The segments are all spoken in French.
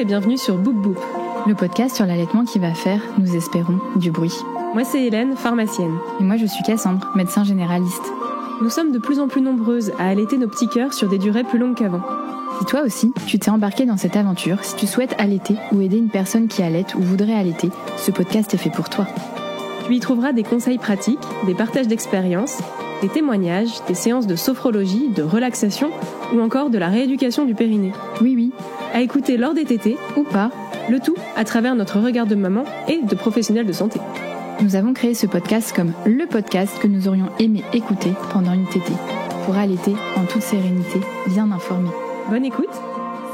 bienvenue sur Boop Boop, le podcast sur l'allaitement qui va faire, nous espérons, du bruit. Moi c'est Hélène, pharmacienne. Et moi je suis Cassandre, médecin généraliste. Nous sommes de plus en plus nombreuses à allaiter nos petits cœurs sur des durées plus longues qu'avant. Si toi aussi, tu t'es embarqué dans cette aventure, si tu souhaites allaiter ou aider une personne qui allaite ou voudrait allaiter, ce podcast est fait pour toi. Tu y trouveras des conseils pratiques, des partages d'expériences, des témoignages, des séances de sophrologie, de relaxation ou encore de la rééducation du périnée. Oui, à écouter lors des tétés ou pas, le tout à travers notre regard de maman et de professionnels de santé. Nous avons créé ce podcast comme le podcast que nous aurions aimé écouter pendant une tétée, pour allaiter en toute sérénité, bien informé. Bonne écoute,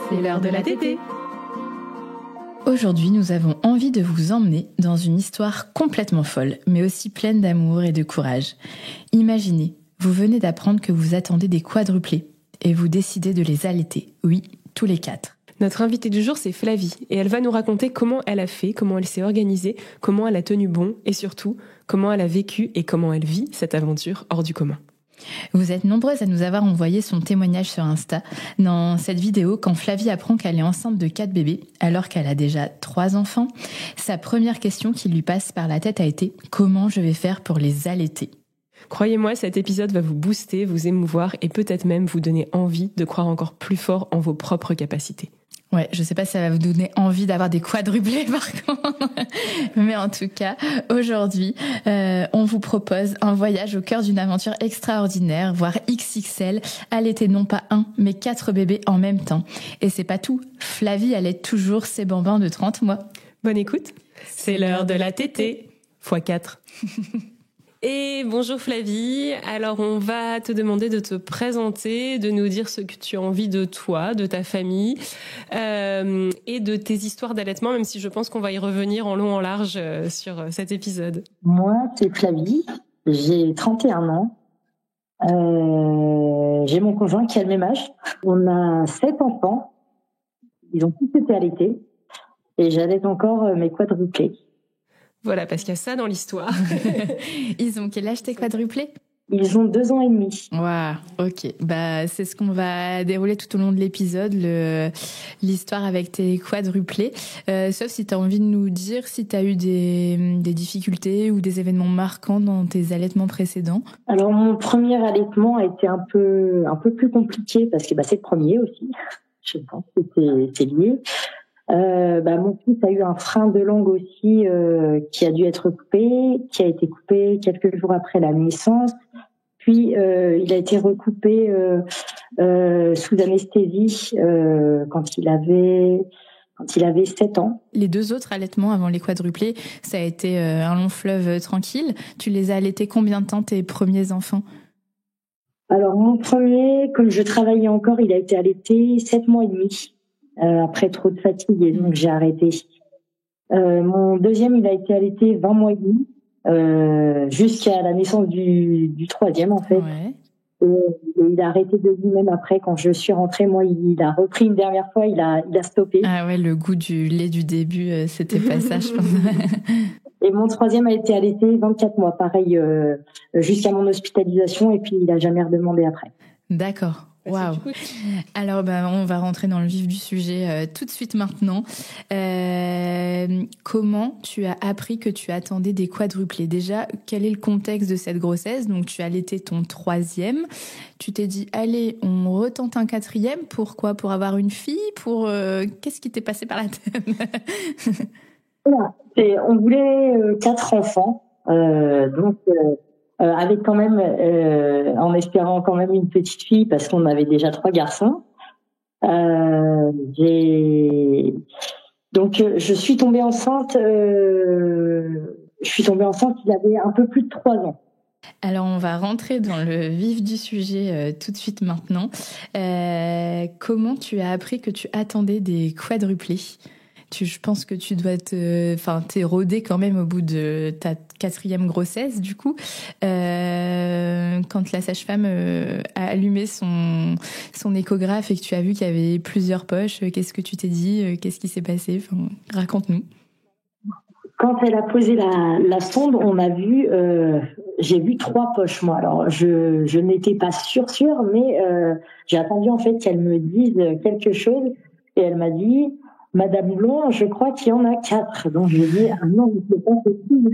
c'est l'heure de la tétée. Aujourd'hui, nous avons envie de vous emmener dans une histoire complètement folle, mais aussi pleine d'amour et de courage. Imaginez, vous venez d'apprendre que vous attendez des quadruplés et vous décidez de les allaiter. Oui, tous les 4. Notre invitée du jour, c'est Flavie, et elle va nous raconter comment elle a fait, comment elle s'est organisée, comment elle a tenu bon, et surtout, comment elle a vécu et comment elle vit cette aventure hors du commun. Vous êtes nombreuses à nous avoir envoyé son témoignage sur Insta. Dans cette vidéo, quand Flavie apprend qu'elle est enceinte de 4 bébés, alors qu'elle a déjà 3 enfants, sa première question qui lui passe par la tête a été « Comment je vais faire pour les allaiter ?» Croyez-moi, cet épisode va vous booster, vous émouvoir et peut-être même vous donner envie de croire encore plus fort en vos propres capacités. Ouais, je sais pas si ça va vous donner envie d'avoir des quadruplés par contre. Mais en tout cas, aujourd'hui, on vous propose un voyage au cœur d'une aventure extraordinaire, voire XXL, allaiter non pas 1, mais 4 bébés en même temps. Et c'est pas tout, Flavie allaite toujours ses bambins de 30 mois. Bonne écoute, c'est l'heure de la tétée, x4. Et bonjour Flavie, alors on va te demander de te présenter, de nous dire ce que tu as envie de toi, de ta famille et de tes histoires d'allaitement, même si je pense qu'on va y revenir en long en large sur cet épisode. Moi, c'est Flavie, j'ai 31 ans, j'ai mon conjoint qui a le même âge, on a 7 enfants, ils ont tous été allaités et j'allaite encore mes quadruplés. Voilà, parce qu'il y a ça dans l'histoire. Ils ont quel âge tes quadruplés ? Ils ont 2 ans et demi. Waouh, ok. Bah, c'est ce qu'on va dérouler tout au long de l'épisode, l'histoire avec tes quadruplés. Sauf si tu as envie de nous dire si tu as eu des difficultés ou des événements marquants dans tes allaitements précédents. Alors, mon premier allaitement a été un peu plus compliqué parce que c'est le premier aussi. Je pense que c'est lié. Mon fils a eu un frein de langue aussi qui a dû être coupé, qui a été coupé quelques jours après la naissance. Puis il a été recoupé sous anesthésie quand il avait 7 ans. Les 2 autres allaitements avant les quadruplés, ça a été un long fleuve tranquille. Tu les as allaités combien de temps tes premiers enfants ? Alors mon premier, comme je travaillais encore, il a été allaité 7 mois et demi. Après trop de fatigue et donc j'ai arrêté. Mon deuxième, il a été allaité 20 mois et demi jusqu'à la naissance du troisième en fait. Ouais. Et il a arrêté de lui-même après quand je suis rentrée. Moi, il a repris une dernière fois, il a stoppé. Ah ouais, le goût du lait du début, c'était pas ça, je pense. Et mon troisième a été allaité 24 mois, pareil, jusqu'à mon hospitalisation et puis il a jamais redemandé après. D'accord. Waouh. Alors, on va rentrer dans le vif du sujet tout de suite maintenant. Comment tu as appris que tu attendais des quadruplés ? Déjà, quel est le contexte de cette grossesse ? Donc, tu as allaité ton troisième. Tu t'es dit, allez, on retente un quatrième. Pourquoi ? Pour avoir une fille ? Qu'est-ce qui t'est passé par la tête ? Voilà. On voulait 4 enfants. Avec quand même, en espérant quand même une petite fille parce qu'on avait déjà 3 garçons. Donc je suis tombée enceinte. Il avait un peu plus de 3 ans. Alors on va rentrer dans le vif du sujet tout de suite maintenant. Comment tu as appris que tu attendais des quadruplés ? Je pense que tu dois t'es rodée quand même au bout de ta 4e grossesse, du coup. Quand la sage-femme a allumé son échographe et que tu as vu qu'il y avait plusieurs poches, qu'est-ce que tu t'es dit ? Qu'est-ce qui s'est passé ? Raconte-nous. Quand elle a posé la sonde, on a vu, j'ai vu 3 poches, moi. Alors, je n'étais pas sûre, mais j'ai attendu en fait qu'elle me dise quelque chose et elle m'a dit Madame Blond, je crois qu'il y en a 4. Donc, je dis, ah non, mais c'est pas possible.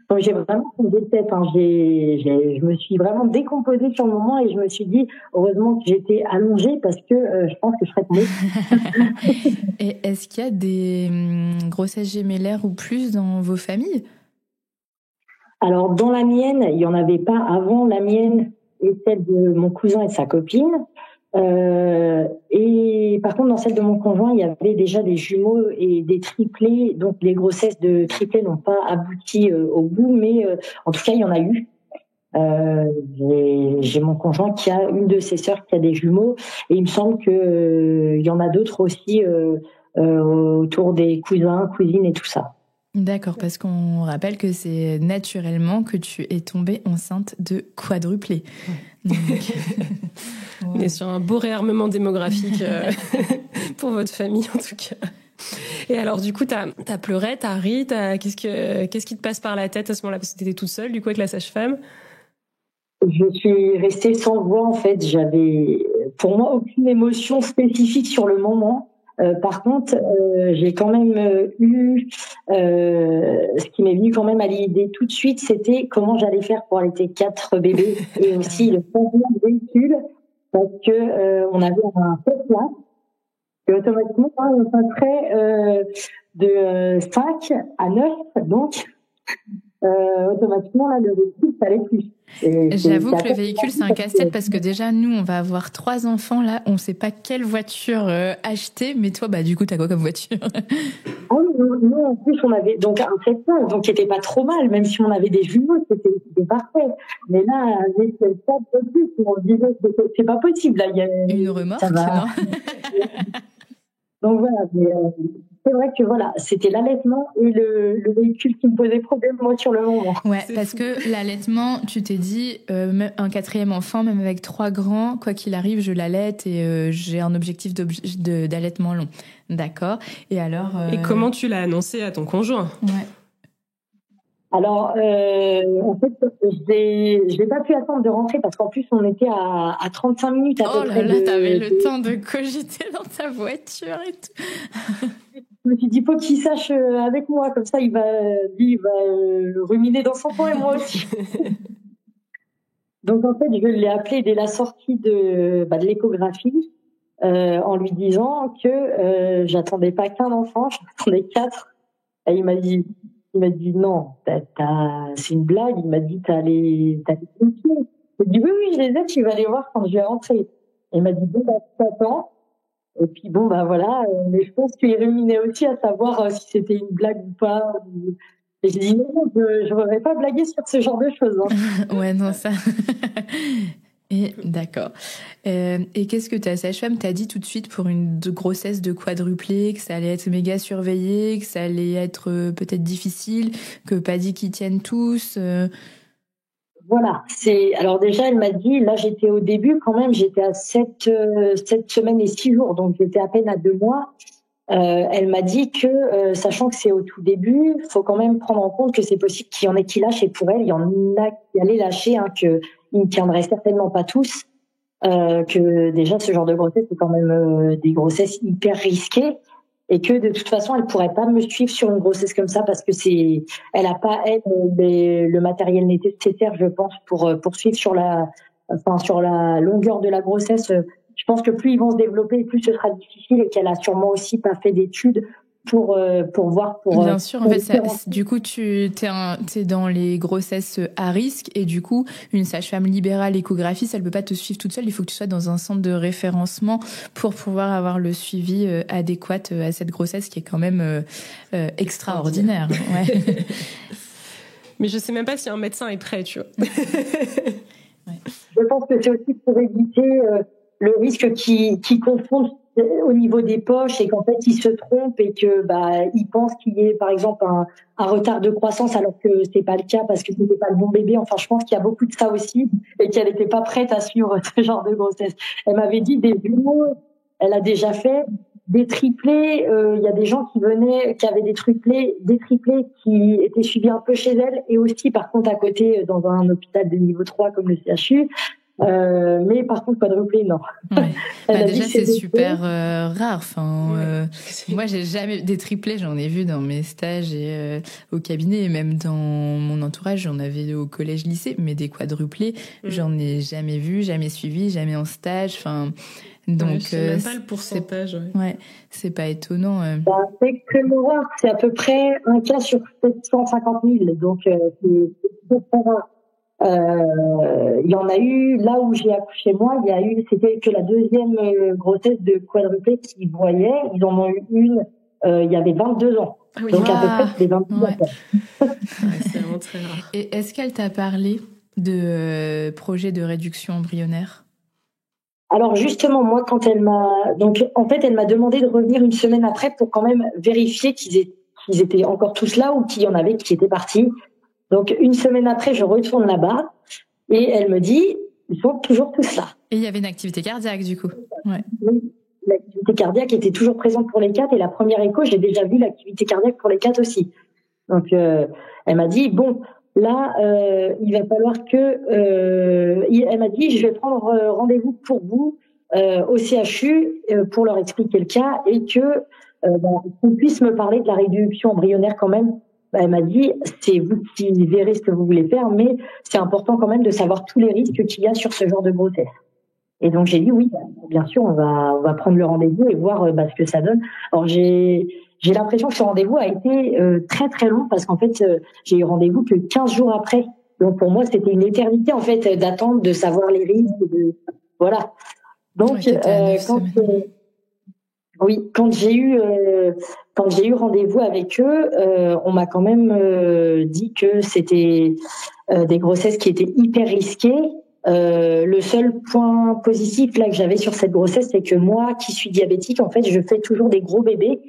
Donc, j'ai vraiment changé de tête. Hein. Je me suis vraiment décomposée sur le moment et je me suis dit, heureusement que j'étais allongée parce que je pense que je serais tombée. Et est-ce qu'il y a des grossesses gémellaires ou plus dans vos familles? Alors, dans la mienne, il n'y en avait pas avant. La mienne et celle de mon cousin et de sa copine. Et par contre, dans celle de mon conjoint, il y avait déjà des jumeaux et des triplés. Donc, les grossesses de triplés n'ont pas abouti au bout, mais en tout cas, il y en a eu. J'ai mon conjoint qui a une de ses sœurs qui a des jumeaux, et il me semble que il y en a d'autres aussi autour des cousins, cousines et tout ça. D'accord, parce qu'on rappelle que c'est naturellement que tu es tombée enceinte de quadruplé. Donc... On est sur un beau réarmement démographique pour votre famille, en tout cas. Et alors, du coup, t'as pleuré, t'as ri, qu'est-ce qui te passe par la tête à ce moment-là? Parce que t'étais toute seule, du coup, avec la sage-femme. Je suis restée sans voix, en fait. J'avais, pour moi, aucune émotion spécifique sur le moment. Par contre, j'ai quand même eu ce qui m'est venu quand même à l'idée tout de suite, c'était comment j'allais faire pour allaiter 4 bébés et aussi le changement de véhicule parce que on avait un Tesla et automatiquement on passerait de 5 à 9, donc automatiquement là le véhicule ça allait plus. J'avoue que le véhicule c'est un casse-tête parce que déjà nous on va avoir 3 enfants là, on sait pas quelle voiture acheter, mais toi bah du coup t'as quoi comme voiture? Nous en plus on avait donc un Tesla donc qui était pas trop mal, même si on avait des jumeaux c'était parfait, mais là avec le 4 de plus on se disait c'est pas possible là, il y a une remorque non. Donc voilà, mais c'est vrai que voilà, c'était l'allaitement et le véhicule qui me posait problème moi sur le moment. Ouais, parce que l'allaitement, tu t'es dit un 4e enfant, même avec 3 grands, quoi qu'il arrive, je l'allaite et j'ai un objectif d'allaitement long. D'accord. Et alors Et comment tu l'as annoncé à ton conjoint? Ouais. Alors, en fait, je n'ai pas pu attendre de rentrer parce qu'en plus, on était à 35 minutes à peu près. Oh là là, t'avais le temps de cogiter dans ta voiture et tout. Je me suis dit, faut qu'il sache avec moi, comme ça, il va ruminer dans son coin et moi aussi. Donc, en fait, je l'ai appelé dès la sortie de l'échographie en lui disant que j'attendais pas qu'un enfant, j'attendais 4. Et il m'a dit non, c'est une blague. Il m'a dit t'as les filles. J'ai dit oui, je les ai, tu vas les voir quand je vais rentrer. Et il m'a dit bon bah t'attends. Et puis bon bah voilà, mais je pense qu'il ruminait aussi à savoir si c'était une blague ou pas. Et j'ai dit non, je voudrais pas blaguer sur ce genre de choses. Hein. Ouais non ça. Et d'accord. Et qu'est-ce que ta sage-femme t'a dit tout de suite pour une grossesse de quadruplé, que ça allait être méga surveillé, que ça allait être peut-être difficile, que pas dit qu'ils tiennent tous Voilà. Alors déjà, elle m'a dit, là j'étais au début quand même, j'étais à 7 semaines et 6 jours, donc j'étais à peine à 2 mois. Elle m'a dit que, sachant que c'est au tout début, faut quand même prendre en compte que c'est possible qu'il y en ait qui lâchent, et pour elle, il y en a qui allaient lâcher, hein, qu'ils ne tiendraient certainement pas tous, que déjà ce genre de grossesse, c'est quand même des grossesses hyper risquées, et que de toute façon, elle pourrait pas me suivre sur une grossesse comme ça parce que elle a pas le matériel nécessaire, je pense, pour poursuivre sur la longueur de la grossesse. Je pense que plus ils vont se développer, plus ce sera difficile et qu'elle a sûrement aussi pas fait d'études pour voir. Bien sûr, en fait, du coup, t'es dans les grossesses à risque et du coup, une sage-femme libérale échographiste, elle peut pas te suivre toute seule. Il faut que tu sois dans un centre de référencement pour pouvoir avoir le suivi adéquat à cette grossesse qui est quand même extraordinaire. Ouais. Mais je sais même pas si un médecin est prêt, tu vois. Ouais. Je pense que c'est aussi pour éviter le risque qui confondent au niveau des poches et qu'en fait ils se trompent et que ils pensent qu'il y ait par exemple un retard de croissance alors que c'est pas le cas parce que c'était pas le bon bébé. Enfin, je pense qu'il y a beaucoup de ça aussi et qu'elle était pas prête à suivre ce genre de grossesse. Elle m'avait dit des jumeaux, elle a déjà fait des triplés. Il y a des gens qui avaient des triplés qui étaient suivis un peu chez elle et aussi par contre à côté dans un hôpital de niveau 3 comme le CHU. Mais par contre, quadruplé, non. Ouais. Bah déjà, c'est super rare. Enfin, moi, j'ai jamais des triplés. J'en ai vu dans mes stages et au cabinet, et même dans mon entourage, j'en avais au collège-lycée. Mais des quadruplés, j'en ai jamais vu, jamais suivi, jamais en stage. Enfin, donc c'est même pas le pourcentage. Ouais, c'est pas étonnant. C'est que l'horreur, c'est à peu près un cas sur 750 000. Donc c'est très rare. Il y en a eu là où j'ai accouché moi, c'était que la deuxième grossesse de quadruplé qu'ils voyaient, ils en ont eu une il y avait 22 ans. Ah oui. Donc à peu près des 22 ans. C'est vraiment très rare. Et est-ce qu'elle t'a parlé de projet de réduction embryonnaire? Alors justement, moi quand elle m'a demandé de revenir une semaine après pour quand même vérifier qu'ils étaient encore tous là ou qu'il y en avait qui étaient partis. Donc, une semaine après, je retourne là-bas et elle me dit, ils sont toujours tous là. Et il y avait une activité cardiaque, du coup. Ouais. Oui, l'activité cardiaque était toujours présente pour les 4 et la première écho, j'ai déjà vu l'activité cardiaque pour les 4 aussi. Donc, elle m'a dit, bon, là, il va falloir elle m'a dit, je vais prendre rendez-vous pour vous au CHU pour leur expliquer le cas et qu'on puisse me parler de la réduction embryonnaire quand même. Elle m'a dit, c'est vous qui verrez ce que vous voulez faire, mais c'est important quand même de savoir tous les risques qu'il y a sur ce genre de grossesse. Et donc j'ai dit oui, bien sûr, on va prendre le rendez-vous et voir ce que ça donne. Alors j'ai l'impression que ce rendez-vous a été très très long parce qu'en fait j'ai eu rendez-vous que 15 jours après. Donc pour moi c'était une éternité en fait d'attendre, de savoir les risques, voilà. Donc quand j'ai eu rendez-vous avec eux, on m'a quand même dit que c'était des grossesses qui étaient hyper risquées. Le seul point positif là que j'avais sur cette grossesse, c'est que moi, qui suis diabétique, en fait, je fais toujours des gros bébés.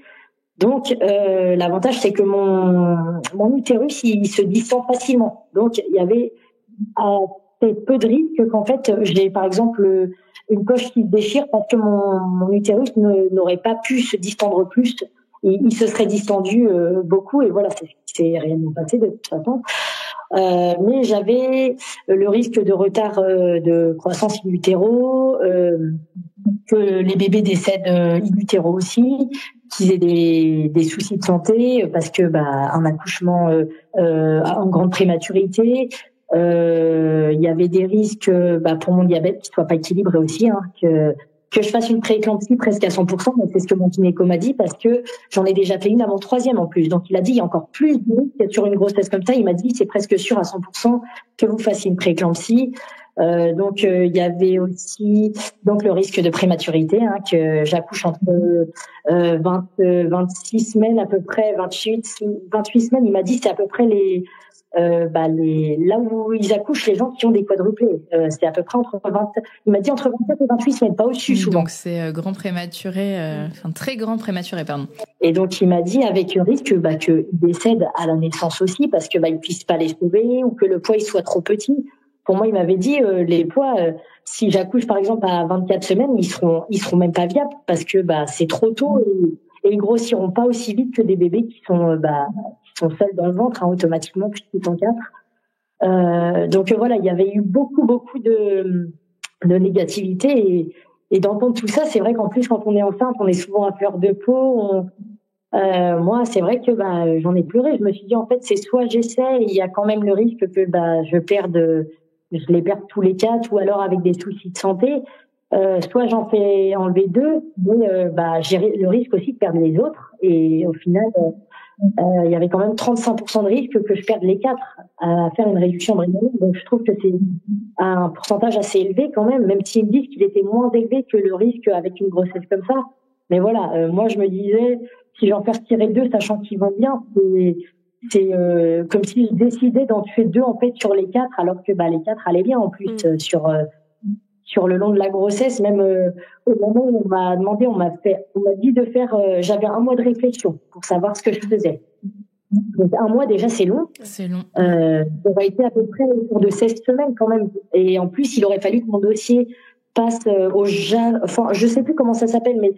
Donc l'avantage, c'est que mon utérus, il se distend facilement. Donc il y avait peu de risques qu'en fait j'ai par exemple une poche qui se déchire parce que mon utérus n'aurait pas pu se distendre plus. Il se serait distendu beaucoup et voilà, c'est réellement passé de toute façon. Mais j'avais le risque de retard de croissance in utero, que les bébés décèdent in utero aussi, qu'ils aient des soucis de santé parce que un accouchement en grande prématurité. Il y avait des risques pour mon diabète qui soit pas équilibré aussi, que je fasse une prééclampsie presque à 100%, mais c'est ce que mon gynéco m'a dit parce que j'en ai déjà fait une à mon 3e en plus. Donc il a dit il y a encore plus de risques sur une grossesse comme ça. Il m'a dit c'est presque sûr à 100% que vous fassiez une prééclampsie. Donc il y avait aussi donc le risque de prématurité, que j'accouche entre 26 semaines à peu près, 28 semaines. Il m'a dit c'est à peu près là où ils accouchent les gens qui ont des quadruplés, c'est à peu près il m'a dit entre 24 et 28 semaines, pas au-dessus souvent. Donc c'est grand prématuré, très grand prématuré, pardon. Et donc il m'a dit avec le risque qu'ils décèdent à la naissance aussi parce que ils puissent pas les sauver ou que le poids il soit trop petit. Pour moi, il m'avait dit les poids, si j'accouche par exemple à 24 semaines, ils seront même pas viables parce que c'est trop tôt et ils grossiront pas aussi vite que des bébés qui sont seuls dans le ventre automatiquement puisqu'ils sont 4. Donc voilà, il y avait eu beaucoup de négativité et d'entendre tout ça, c'est vrai qu'en plus quand on est enceinte, on est souvent à fleur de peau. Moi, c'est vrai que j'en ai pleuré. Je me suis dit en fait, c'est soit j'essaie, il y a quand même le risque que je les perde tous les 4 ou alors avec des soucis de santé. Soit j'en fais enlever 2, mais j'ai le risque aussi de perdre les autres. Et au final, il y avait quand même 35% de risque que je perde les 4 à faire une réduction embryonnaire. Donc je trouve que c'est un pourcentage assez élevé quand même s'ils me disent qu'il était moins élevé que le risque avec une grossesse comme ça. Mais voilà, moi je me disais, si j'en fais retirer 2, sachant qu'ils vont bien, c'est comme s'ils décidaient d'en tuer 2 en fait sur les 4, alors que les 4 allaient bien en plus sur le long de la grossesse. Même au moment où on m'a dit de faire, j'avais 1 mois de réflexion pour savoir ce que je faisais. Donc 1 mois déjà c'est long. C'est long. Ça aurait été à peu près autour de 16 semaines quand même. Et en plus il aurait fallu que mon dossier passe je sais plus comment ça s'appelle, mais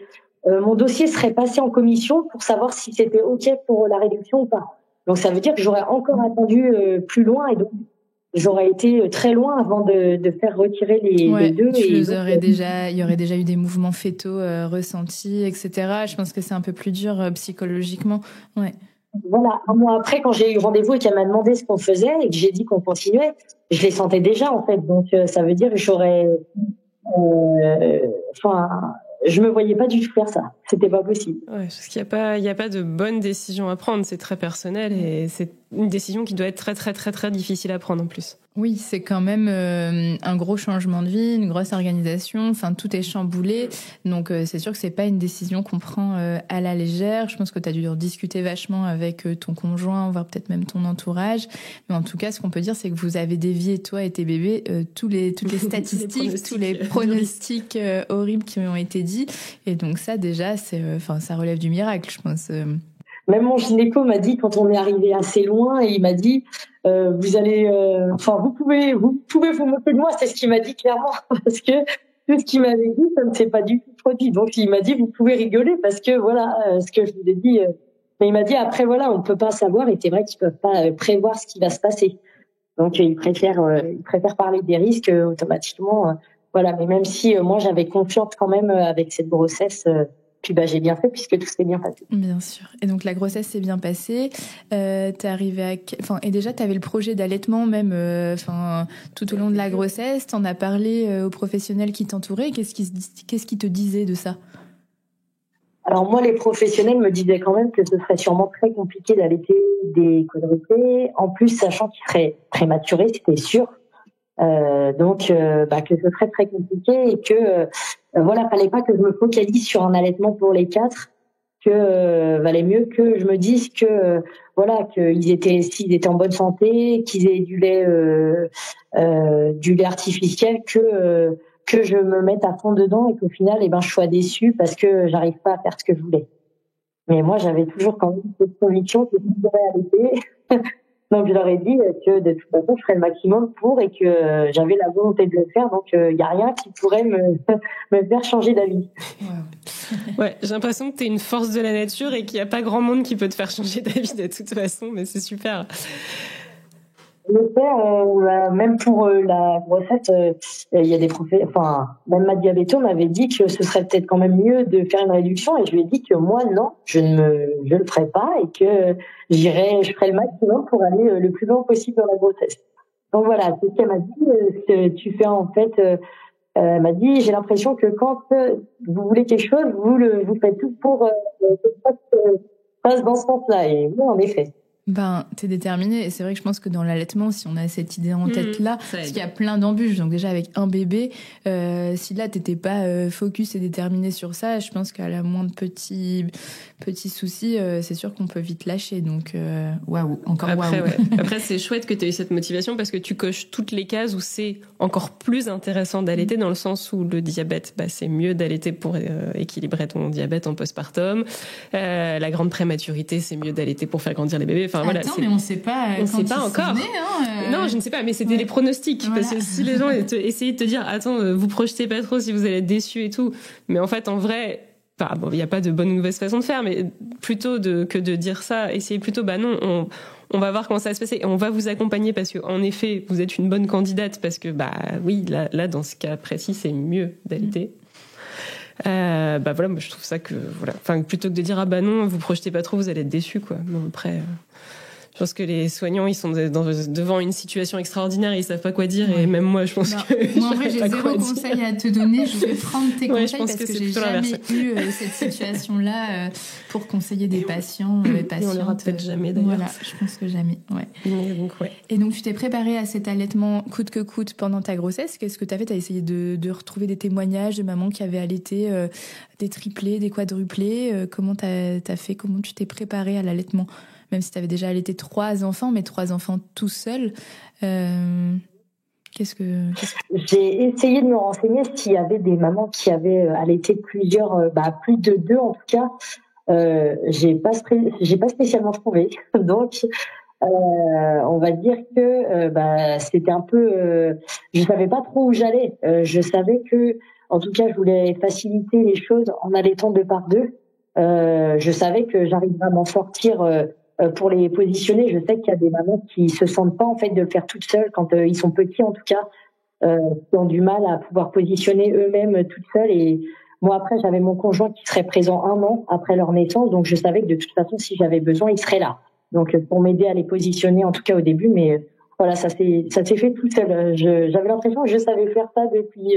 mon dossier serait passé en commission pour savoir si c'était OK pour la réduction ou pas. Donc ça veut dire que j'aurais encore attendu plus loin et donc j'aurais été très loin avant de faire retirer les deux. Il y aurait déjà eu des mouvements fœtaux ressentis, etc. Je pense que c'est un peu plus dur psychologiquement. Ouais. Voilà, un mois après, quand j'ai eu rendez-vous et qu'elle m'a demandé ce qu'on faisait et que j'ai dit qu'on continuait, je les sentais déjà en fait. Donc ça veut dire que je me voyais pas du tout faire ça. C'était pas possible. Ouais, parce qu'il y a pas de bonne décision à prendre. C'est très personnel et c'est une décision qui doit être très, très, très, très difficile à prendre en plus. Oui, c'est quand même un gros changement de vie, une grosse organisation. Enfin, tout est chamboulé. Donc, c'est sûr que c'est pas une décision qu'on prend à la légère. Je pense que tu as dû en discuter vachement avec ton conjoint, voire peut-être même ton entourage. Mais en tout cas, ce qu'on peut dire, c'est que vous avez dévié, toi et tes bébés, toutes les statistiques, tous les pronostics horribles qui ont été dits. Et donc, ça, déjà, ça relève du miracle, je pense. Même mon gynéco m'a dit quand on est arrivé assez loin, et il m'a dit vous pouvez vous moquer de moi, c'est ce qu'il m'a dit clairement, parce que tout ce qu'il m'avait dit, ça ne s'est pas du tout produit. Donc il m'a dit vous pouvez rigoler parce que voilà ce que je vous ai dit. Mais il m'a dit après voilà on peut pas savoir et c'est vrai qu'ils peuvent pas prévoir ce qui va se passer. Donc il préfère parler des risques automatiquement. Voilà, mais même si moi j'avais confiance quand même avec cette grossesse. Puis j'ai bien fait puisque tout s'est bien passé. Bien sûr. Et donc la grossesse s'est bien passée. T'es arrivée et déjà t'avais le projet d'allaitement même tout au long de la grossesse. T'en as parlé aux professionnels qui t'entouraient. Qu'est-ce qui te disaient de ça? Alors moi, les professionnels me disaient quand même que ce serait sûrement très compliqué d'allaiter des quadruplés. En plus, sachant qu'ils seraient prématurés, c'était sûr. Donc que ce serait très compliqué et que fallait pas que je me focalise sur un allaitement pour les 4, que valait mieux que je me dise que s'ils étaient en bonne santé, qu'ils aient du lait artificiel, que je me mette à fond dedans et qu'au final je sois déçue parce que j'arrive pas à faire ce que je voulais. Mais moi j'avais toujours quand même cette conviction que je devrais allaiter. Donc je leur ai dit que de toute façon je ferais le maximum pour et que j'avais la volonté de le faire. Donc il y a rien qui pourrait me faire changer d'avis. Ouais, j'ai l'impression que t'es une force de la nature et qu'il n'y a pas grand monde qui peut te faire changer d'avis de toute façon, mais c'est super. Le faire, même pour la grossesse, il y a des même ma diabéto m'avait dit que ce serait peut-être quand même mieux de faire une réduction et je lui ai dit que moi non, je ne le ferai pas et que je ferai le maximum pour aller le plus loin possible dans la grossesse. Donc voilà, c'est ce qu'elle m'a dit. Tu fais en fait, elle m'a dit, j'ai l'impression que quand vous voulez quelque chose, vous faites tout pour que ça se passe dans ce sens-là. Et oui, en effet. T'es déterminée et c'est vrai que je pense que dans l'allaitement, si on a cette idée en tête là, parce qu'il y a plein d'embûches, donc déjà avec un bébé, si là t'étais pas focus et déterminée sur ça, je pense qu'à la moindre petit souci, c'est sûr qu'on peut vite lâcher. Donc waouh, encore waouh. Ouais. Après c'est chouette que tu aies eu cette motivation parce que tu coches toutes les cases où c'est encore plus intéressant d'allaiter dans le sens où le diabète, c'est mieux d'allaiter pour équilibrer ton diabète en postpartum. La grande prématurité, c'est mieux d'allaiter pour faire grandir les bébés. Mais on sait pas. On sait pas encore. Non, je ne sais pas, mais c'était les pronostics. Voilà. Parce que si les gens essayaient de te dire, attends, vous projetez pas trop si vous allez être déçus et tout. Mais en fait, en vrai, il n'y a pas de bonne ou mauvaise façon de faire, mais plutôt que de dire ça, essayez plutôt, non, on va voir comment ça va se passer et on va vous accompagner parce que, en effet, vous êtes une bonne candidate parce que, oui, là, dans ce cas précis, c'est mieux d'allaiter. Moi, je trouve ça que, plutôt que de dire, non, vous projetez pas trop, vous allez être déçus, quoi. Bon, après, je pense que les soignants, ils sont devant une situation extraordinaire, ils savent pas quoi dire, et même moi, je pense que. Moi, en vrai, j'ai zéro conseil à te donner, je vais prendre tes conseils parce que j'ai jamais eu cette situation-là pour conseiller des patients, des patientes. On l'aura peut-être jamais, d'ailleurs. Voilà, je pense que jamais, ouais. Donc, Et donc, tu t'es préparée à cet allaitement coûte que coûte pendant ta grossesse. Qu'est-ce que t'as fait? T'as essayé de retrouver des témoignages de mamans qui avaient allaité des triplés, des quadruplés. Comment t'as fait? Comment tu t'es préparée à l'allaitement? Même si tu avais déjà allaité 3 enfants, mais 3 enfants tout seuls. Qu'est-ce que... J'ai essayé de me renseigner s'il y avait des mamans qui avaient allaité plusieurs, plus de 2 en tout cas. J'ai pas spécialement trouvé. Donc, on va dire que c'était un peu... je savais pas trop où j'allais. Je savais que, en tout cas, je voulais faciliter les choses en allaitant 2 par 2. Je savais que j'arriverais à m'en sortir pour les positionner. Je sais qu'il y a des mamans qui se sentent pas en fait de le faire toutes seules quand ils sont petits en tout cas, qui ont du mal à pouvoir positionner eux-mêmes toutes seules. Et moi après j'avais mon conjoint qui serait présent 1 an après leur naissance, donc je savais que de toute façon si j'avais besoin il serait là. Donc pour m'aider à les positionner en tout cas au début, mais voilà ça s'est fait tout seul. J'avais l'impression que je savais faire ça depuis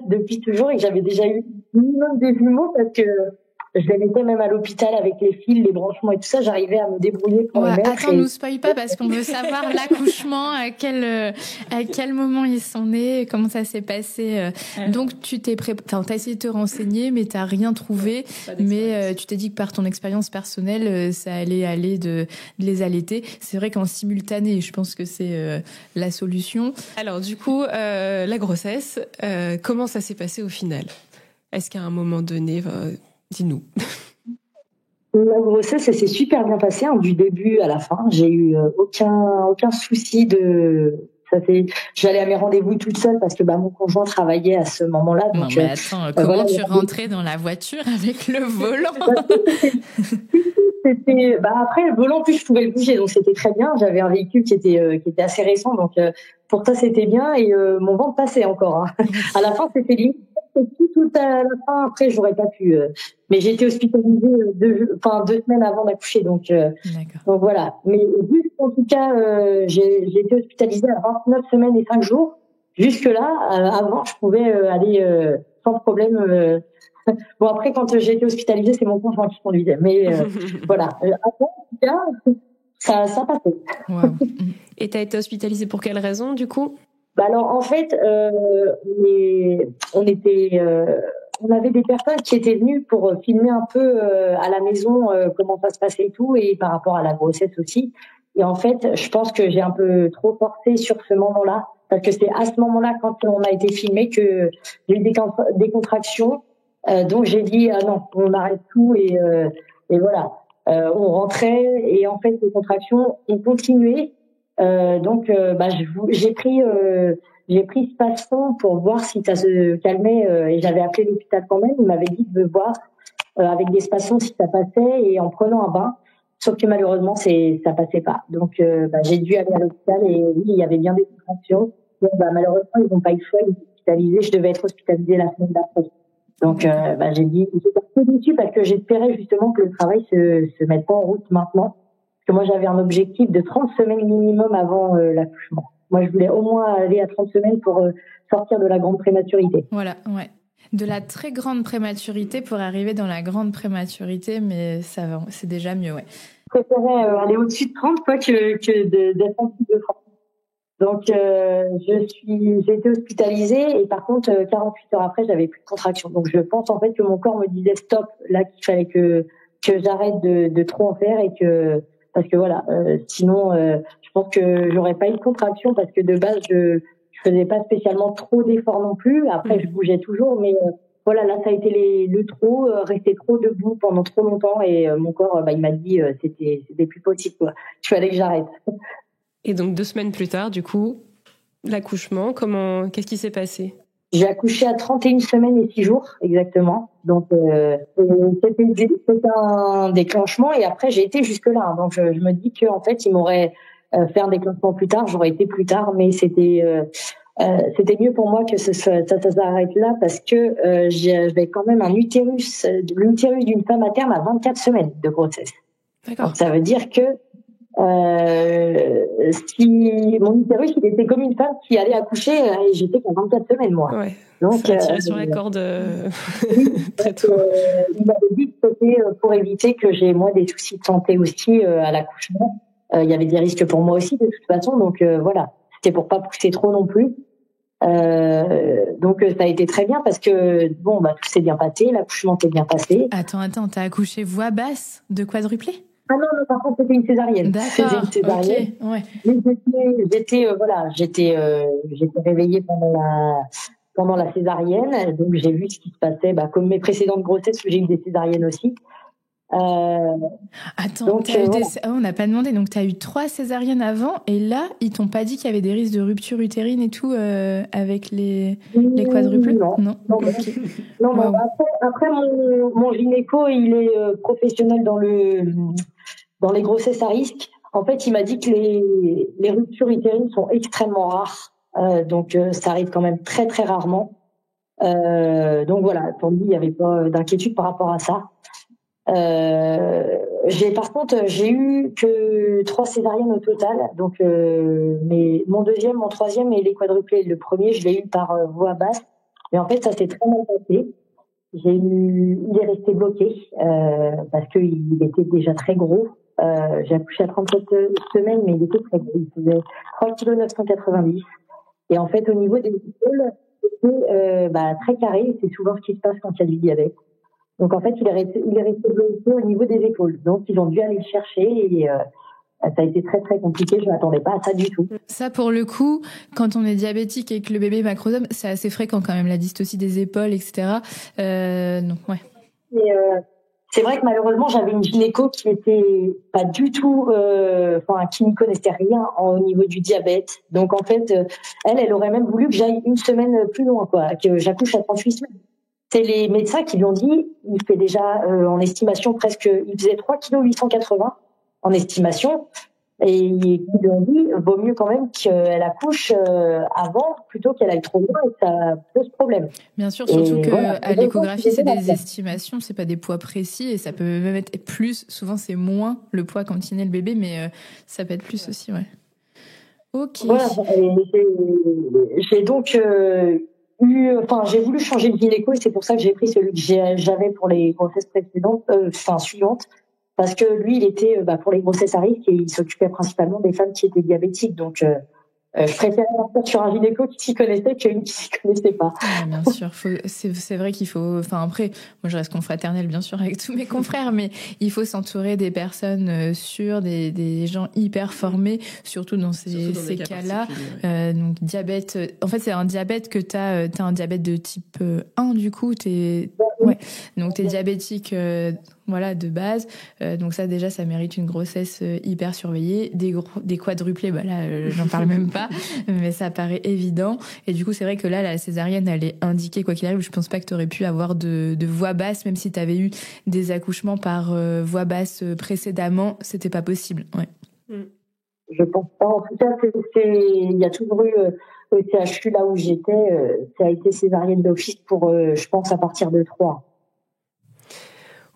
depuis toujours et que j'avais déjà eu minimum des jumeaux parce que je les mettais même à l'hôpital avec les fils, les branchements et tout ça. J'arrivais à me débrouiller pour les mettre. Attends, nous spoil pas parce qu'on veut savoir l'accouchement, à quel moment ils sont nés, comment ça s'est passé. Donc tu t'as essayé de te renseigner, mais t'as rien trouvé. Mais tu t'es dit que par ton expérience personnelle, ça allait aller de les allaiter. C'est vrai qu'en simultané, je pense que c'est la solution. Alors du coup, la grossesse, comment ça s'est passé au final? Est-ce qu'à un moment donné, dis-nous. La grossesse, ça s'est super bien passé, du début à la fin. J'ai eu aucun souci j'allais à mes rendez-vous toute seule parce que mon conjoint travaillait à ce moment-là. Donc, non mais attends, comment tu rentrais dans la voiture avec le volant? C'était après le volant, en plus je pouvais le bouger, donc c'était très bien. J'avais un véhicule qui était assez récent, donc pour ça c'était bien. Et mon ventre passait encore. À la fin c'était limite. Tout à la fin, après, j'aurais pas pu. Mais j'ai été hospitalisée 2 semaines avant d'accoucher, donc voilà. Mais juste en tout cas, j'ai été hospitalisée à 29 semaines et 5 jours. Jusque là, avant, je pouvais aller sans problème. Bon après, quand j'ai été hospitalisée, c'est mon conjoint qui conduisait. Mais voilà. Avant, en tout cas, ça passait. Wow. Et t'as été hospitalisée pour quelle raison, du coup? Alors en fait, on avait des personnes qui étaient venues pour filmer un peu à la maison comment ça se passait et tout, et par rapport à la grossesse aussi. Et en fait, je pense que j'ai un peu trop forcé sur ce moment-là, parce que c'est à ce moment-là, quand on a été filmé, que j'ai eu des contractions. Donc j'ai dit ah non, on arrête tout et voilà. On rentrait et en fait les contractions ont continué. Donc j'ai pris Spasfon pour voir si ça se calmait et j'avais appelé l'hôpital quand même. Il m'avait dit de voir avec des Spasfon si ça passait et en prenant un bain. Sauf que malheureusement ça passait pas. Donc j'ai dû aller à l'hôpital et oui, il y avait bien des contractions. Donc malheureusement ils n'ont pas eu le choix, ils étaient hospitalisés. Je devais être hospitalisée la semaine d'après. Donc j'ai dit, j'étais un peu déçue parce que j'espérais justement que le travail se mette pas en route maintenant. Parce que moi j'avais un objectif de 30 semaines minimum avant l'accouchement. Moi je voulais au moins aller à 30 semaines pour sortir de la grande prématurité. Voilà, ouais. De la très grande prématurité pour arriver dans la grande prématurité, mais ça va, c'est déjà mieux, ouais. Je préférais aller au-dessus de 30 quoi que d'être en dessous de 30. Donc j'ai été hospitalisée et par contre 48 heures après j'avais plus de contractions. Donc je pense en fait que mon corps me disait stop, là qu'il fallait que j'arrête de trop en faire et que parce que voilà sinon je pense que j'aurais pas eu de contractions parce que de base je faisais pas spécialement trop d'efforts non plus. Après je bougeais toujours mais voilà là ça a été le trop rester trop debout pendant trop longtemps et mon corps il m'a dit c'était plus possible quoi. Il fallait que j'arrête. Et donc 2 semaines plus tard, du coup, l'accouchement, qu'est-ce qui s'est passé? J'ai accouché à 31 semaines et 6 jours, exactement. Donc, c'était un déclenchement et après, j'ai été jusque-là. Donc, je me dis qu'en fait, il m'aurait fait un déclenchement plus tard, j'aurais été plus tard, mais c'était mieux pour moi que ça s'arrête là parce que j'avais quand même l'utérus d'une femme à terme à 24 semaines de grossesse. D'accord. Donc, ça veut dire que si mon utérus il était comme une femme qui allait accoucher et j'étais qu'à 24 semaines moi. Ouais. Donc ça a tiré sur la corde très tôt. Il m'avait dit que c'était pour éviter que j'ai moi des soucis de santé aussi à l'accouchement. Il y avait des risques pour moi aussi de toute façon donc voilà, c'était pour pas pousser trop non plus. Donc ça a été très bien parce que tout s'est bien passé, l'accouchement s'est bien passé. Attends, t'as accouché voix basse de quadruplé? Ah non, par contre, c'était une césarienne. D'accord, c'était une césarienne. Okay, ouais. Mais j'étais réveillée pendant la césarienne, donc j'ai vu ce qui se passait, comme mes précédentes grossesses où j'ai eu des césariennes aussi. Attends, donc, on n'a pas demandé, donc tu as eu 3 césariennes avant, et là, ils t'ont pas dit qu'il y avait des risques de rupture utérine et tout avec les quadruplés? Non. Okay. Non, wow. Après mon gynéco, il est professionnel dans dans les grossesses à risque, en fait, il m'a dit que les ruptures utérines sont extrêmement rares. Donc, ça arrive quand même très, très rarement. Donc voilà, pour lui, il n'y avait pas d'inquiétude par rapport à ça. Par contre, j'ai eu que 3 césariennes au total. Donc, mais mon deuxième, mon troisième et les quadruplés. Le premier, je l'ai eu par voie basse. Mais en fait, ça s'est très mal passé. Il est resté bloqué parce qu'il était déjà très gros. J'ai accouché à 37 semaines, mais il était très gros. Il faisait 3,990 kg. Et en fait, au niveau des épaules, c'était très carré. C'est souvent ce qui se passe quand il y a du diabète. Donc, en fait, il est resté bloqué au niveau des épaules. Donc, ils ont dû aller le chercher et ça a été très, très compliqué. Je ne m'attendais pas à ça du tout. Ça, pour le coup, quand on est diabétique et que le bébé est macrosome, c'est assez fréquent quand même, la dystocie des épaules, etc. Donc, ouais. Et, c'est vrai que malheureusement, j'avais une gynéco qui était pas du tout, qui n'y connaissait rien au niveau du diabète. Donc, en fait, elle aurait même voulu que j'aille une semaine plus loin, quoi, que j'accouche à 38 semaines. C'est les médecins qui lui ont dit, il fait déjà en estimation il faisait 3,880 kg en estimation. Et ils lui ont dit, vaut mieux quand même qu'elle accouche avant plutôt qu'elle aille trop loin et que ça pose problème. Bien sûr, surtout qu'à l'échographie, c'est des estimations, c'est pas des poids précis et ça peut même être plus. Souvent, c'est moins le poids quand il naît le bébé, mais ça peut être plus aussi, ouais. Ok. Voilà, j'ai donc j'ai voulu changer de gynéco et c'est pour ça que j'ai pris celui que j'avais pour les grossesses précédentes, suivantes. Parce que lui, il était pour les grossesses à risque et il s'occupait principalement des femmes qui étaient diabétiques. Donc, je préférais partir sur un gynéco qui s'y connaissait qu'une qui s'y connaissait pas. Ouais, bien sûr, c'est vrai qu'il faut. Enfin après, moi je reste confraternelle bien sûr avec tous mes confrères, mais il faut s'entourer des personnes sûres, des gens hyper formés, surtout dans ces cas-là. Ouais. Donc diabète. En fait, c'est un diabète que t'as un diabète de type 1 du coup. Ouais. Donc t'es diabétique. Voilà, de base. Donc ça, déjà, ça mérite une grossesse hyper surveillée. Des quadruplés, là, j'en parle même pas, mais ça paraît évident. Et du coup, c'est vrai que là, la césarienne, elle est indiquée, quoi qu'il arrive. Je pense pas que tu aurais pu avoir de voix basse, même si tu avais eu des accouchements par voix basse précédemment, c'était pas possible. Ouais. Je pense pas. En tout cas, il y a toujours eu au CHU, là où j'étais, ça a été césarienne d'office pour, je pense, à partir de 3.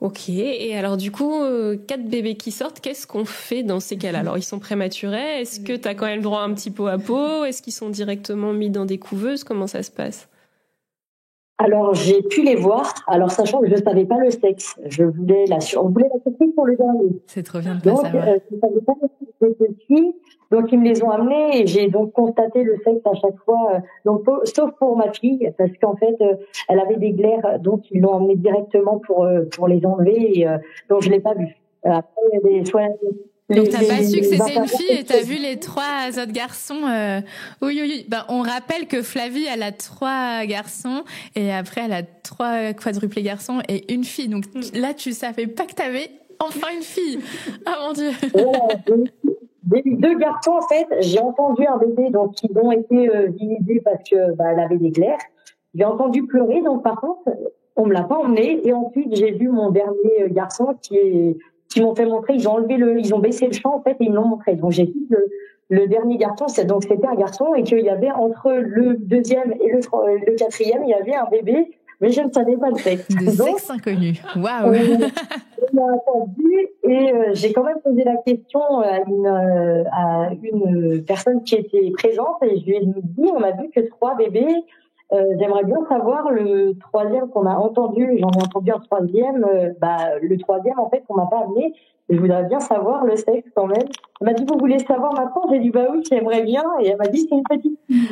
Ok, et alors du coup, 4 bébés qui sortent, qu'est-ce qu'on fait dans ces cas-là? Alors ils sont prématurés, est-ce que tu as quand même droit à un petit pot à pot? Est-ce qu'ils sont directement mis dans des couveuses? Comment ça se passe? Alors j'ai pu les voir, alors sachant que je ne savais pas le sexe. On voulait la surprise pour le dernier. C'est trop bien de pas savoir. Je ne savais pas le sexe de qui, donc ils me les ont amenés et j'ai donc constaté le sexe à chaque fois, sauf pour ma fille, parce qu'en fait elle avait des glaires, donc ils l'ont emmenée directement pour les enlever, et donc je l'ai pas vue. Après il y a des soins. Donc t'as pas su que c'était une fille et t'as vu les 3 autres garçons. Oui. On rappelle que Flavie, elle a 3 garçons et après elle a 3 quadruplés garçons et une fille. Donc là tu savais pas que t'avais enfin une fille. Ah mon Dieu. J'ai eu 2 garçons en fait. J'ai entendu un bébé donc ils ont été vilisés parce que elle avait des glaires. J'ai entendu pleurer, donc par contre on me l'a pas emmené, et ensuite j'ai vu mon dernier garçon qui m'ont fait montrer, ils ont baissé le champ en fait et ils me l'ont montré. Donc j'ai vu le dernier garçon, c'était un garçon et qu'il y avait entre le deuxième et le quatrième, il y avait un bébé, mais je ne savais pas le sexe. Des sexes inconnus. Waouh. On a entendu et j'ai quand même posé la question à une personne qui était présente et je lui ai dit, on a vu que 3 bébés. J'aimerais bien savoir le troisième qu'on a entendu, j'en ai entendu un troisième, le troisième en fait qu'on m'a pas amené, je voudrais bien savoir le sexe quand même. Elle m'a dit, vous voulez savoir maintenant? J'ai dit oui, j'aimerais bien, et elle m'a dit c'est une petite fille.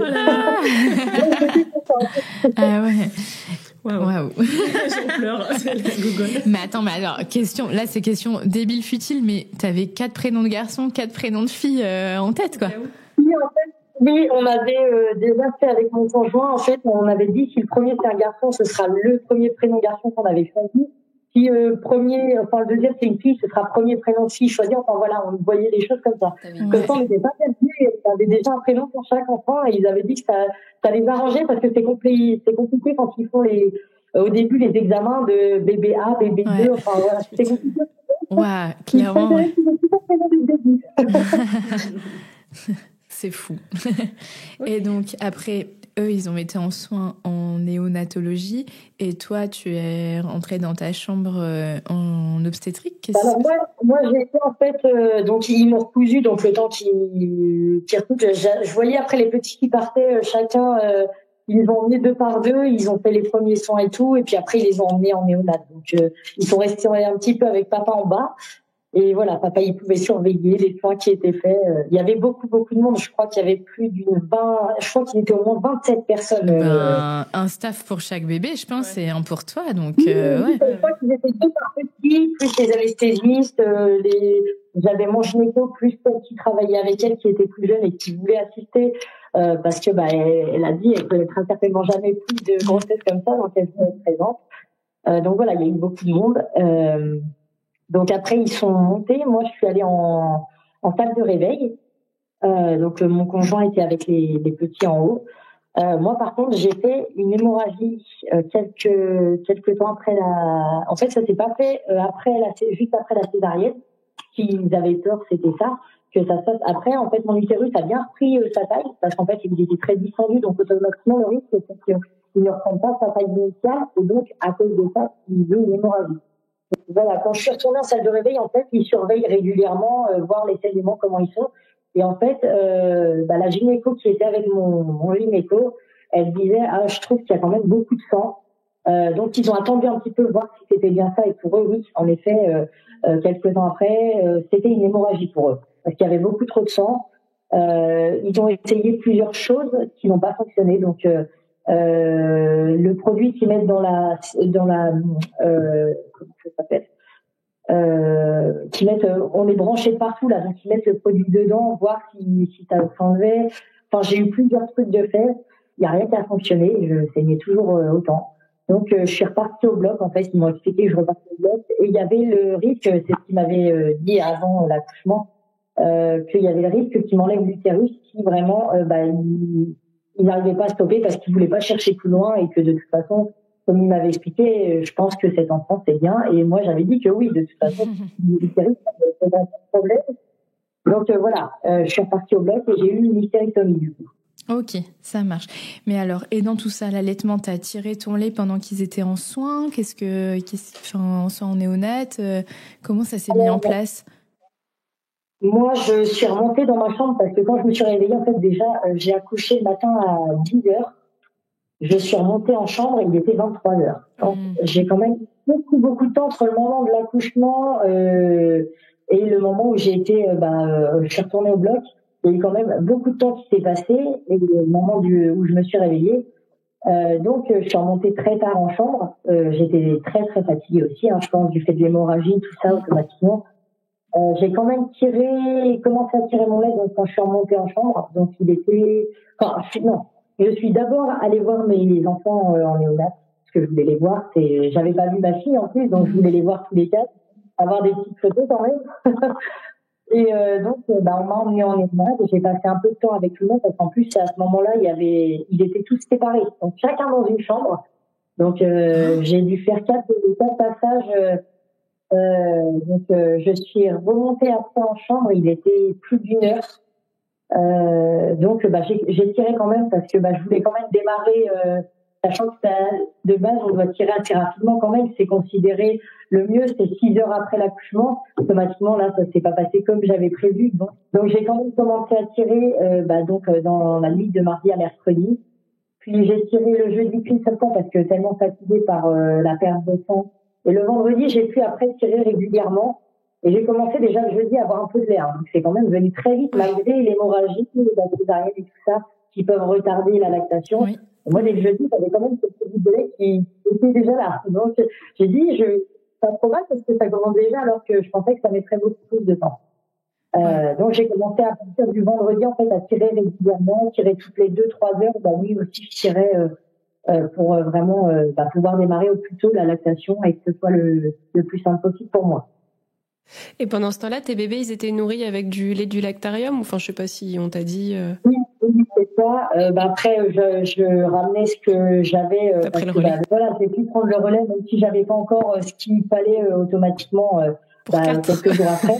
Ah ouais. Waouh. J'en pleure, c'est la Google. Mais attends, alors, là c'est question débile futile, mais t'avais 4 prénoms de garçons, 4 prénoms de filles en tête, quoi. Oui, en fait. Oui, on avait déjà fait avec mon conjoint. En fait, on avait dit si le premier c'est un garçon, ce sera le premier prénom garçon qu'on avait choisi. Si le deuxième c'est une fille, ce sera premier prénom de fille choisi. Enfin voilà, on voyait les choses comme ça. Comme ça, on n'était pas perdus. Il y avait déjà un prénom pour chaque enfant et ils avaient dit que ça les arrangeait parce que c'est compliqué quand ils font au début les examens de bébé A, bébé 2. Enfin voilà, c'était compliqué. Ouah, clairement. C'est fou. Et donc, après, eux, ils ont été en soins en néonatologie. Et toi, tu es rentrée dans ta chambre en obstétrique. Alors moi j'ai été en fait, donc ils m'ont recousu, donc le temps qu'ils recoupent, je voyais après les petits qui partaient, chacun, ils les ont emmenés deux par deux, ils ont fait les premiers soins et tout, et puis après ils les ont emmenés en néonat. Donc ils sont restés un petit peu avec papa en bas. Et voilà, papa, il pouvait surveiller les soins qui étaient faits. Il y avait beaucoup de monde. Je crois qu'il y avait plus je crois qu'il était au moins 27 personnes. Un staff pour chaque bébé, je pense, et un pour toi. Donc, ouais. Je crois qu'ils étaient deux par petit, plus les anesthésistes, j'avais mon gynéco, plus celle qui travaillait avec elle, qui était plus jeune et qui voulait assister, parce que, elle a dit, elle connaîtra certainement jamais plus de grossesse comme ça, donc elle voulait être présente. Donc voilà, il y a eu beaucoup de monde. Donc après, ils sont montés. Moi, je suis allée en salle de réveil. Donc mon conjoint était avec les petits en haut. Moi, par contre, j'ai fait une hémorragie quelques temps après la. En fait, ça s'est pas fait juste après la césarienne. S'ils avaient peur, c'était ça, que ça se passe. Après, en fait, mon utérus a bien repris sa taille parce qu'en fait, il était très distendu. Donc automatiquement, le risque, c'est qu'il ne reprend pas sa taille initiale et donc à cause de ça, il y a une hémorragie. Voilà, quand je suis retournée en salle de réveil, en fait, ils surveillent régulièrement, voir les saignements, comment ils sont. Et en fait, la gynéco qui était avec mon gynéco, elle disait, je trouve qu'il y a quand même beaucoup de sang. Donc, ils ont attendu un petit peu voir si c'était bien ça. Et pour eux, oui, en effet, quelques temps après, c'était une hémorragie pour eux. Parce qu'il y avait beaucoup trop de sang. Ils ont essayé plusieurs choses qui n'ont pas fonctionné. Donc, le produit qu'ils mettent dans la comment ça s'appelle, qui mettent, on est branché partout là, donc ils mettent le produit dedans, voir si ça s'enlevait. Enfin, j'ai eu plusieurs trucs de fait, il y a rien qui a fonctionné, je saignais toujours autant. Donc je suis repartie au bloc. En fait, ils m'ont expliqué que je repartais au bloc et il y avait le risque, c'est ce qu'ils m'avaient dit avant l'accouchement, qu'il y avait le risque qu'ils m'enlèvent l'utérus si vraiment ils n'arrivaient pas à stopper parce qu'ils voulaient pas chercher plus loin et que de toute façon, comme il m'avait expliqué, je pense que cet enfant c'est bien. Et moi j'avais dit que oui, de toute façon, l'utérus ça pas de problème. Donc voilà, je suis repartie au bloc et j'ai eu une hystérectomie du coup. Ok, ça marche. Mais alors, et dans tout ça, l'allaitement, t'as tiré ton lait pendant qu'ils étaient en soins? En soins en néonat, comment ça s'est mis en place? Moi, je suis remontée dans ma chambre parce que quand je me suis réveillée, en fait, déjà, j'ai accouché le matin à 10h. Je suis remontée en chambre et il était 23h. Donc, j'ai quand même beaucoup de temps entre le moment de l'accouchement et le moment où j'ai été, je suis retournée au bloc. Il y a eu quand même beaucoup de temps qui s'est passé et le moment où je me suis réveillée. Donc, je suis remontée très tard en chambre. J'étais très fatiguée aussi, je pense, du fait de l'hémorragie, tout ça, automatiquement. J'ai quand même commencé à tirer mon lait donc quand je suis remontée en chambre. Donc il était, je suis d'abord allée voir mes enfants en néonat parce que je voulais les voir. J'avais pas vu ma fille en plus, donc je voulais les voir tous les quatre, avoir des petites photos quand même. Et donc on m'a emmenée en néonat et j'ai passé un peu de temps avec tout le monde parce qu'en plus à ce moment-là ils étaient tous séparés, donc chacun dans une chambre. Donc j'ai dû faire quatre passages. Donc je suis remontée après en chambre, il était plus d'1 heure. Donc j'ai tiré quand même parce que je voulais quand même démarrer, sachant que de base on doit tirer assez rapidement quand même, c'est considéré le mieux, c'est 6 heures après l'accouchement. Automatiquement là ça s'est pas passé comme j'avais prévu, donc j'ai quand même commencé à tirer dans la nuit de mardi à mercredi. Puis j'ai tiré le jeudi puis le samedi parce que tellement fatiguée par la perte de sang. Et le vendredi, j'ai pu après tirer régulièrement. Et j'ai commencé déjà le jeudi à avoir un peu de lait. Donc c'est quand même venu très vite malgré l'hémorragie, la césarienne et tout ça, qui peuvent retarder la lactation. Oui. Et moi, dès le jeudi, j'avais quand même ce petit de lait qui était déjà là. Donc j'ai dit, ça trop mal parce que ça commence déjà alors que je pensais que ça mettrait beaucoup plus de temps. Donc j'ai commencé à partir du vendredi en fait à tirer régulièrement, tirer toutes les 2-3 heures. Oui aussi je tirais pour vraiment pouvoir démarrer au plus tôt la lactation et que ce soit le plus simple possible pour moi. Et pendant ce temps-là, tes bébés ils étaient nourris avec du lait du lactarium ou enfin je sais pas si on t'a dit. Oui c'est ça. Après je ramenais ce que j'avais. T'as pris le relais. Voilà, j'ai pu prendre le relais même si j'avais pas encore ce qu'il fallait automatiquement. quelques jours après.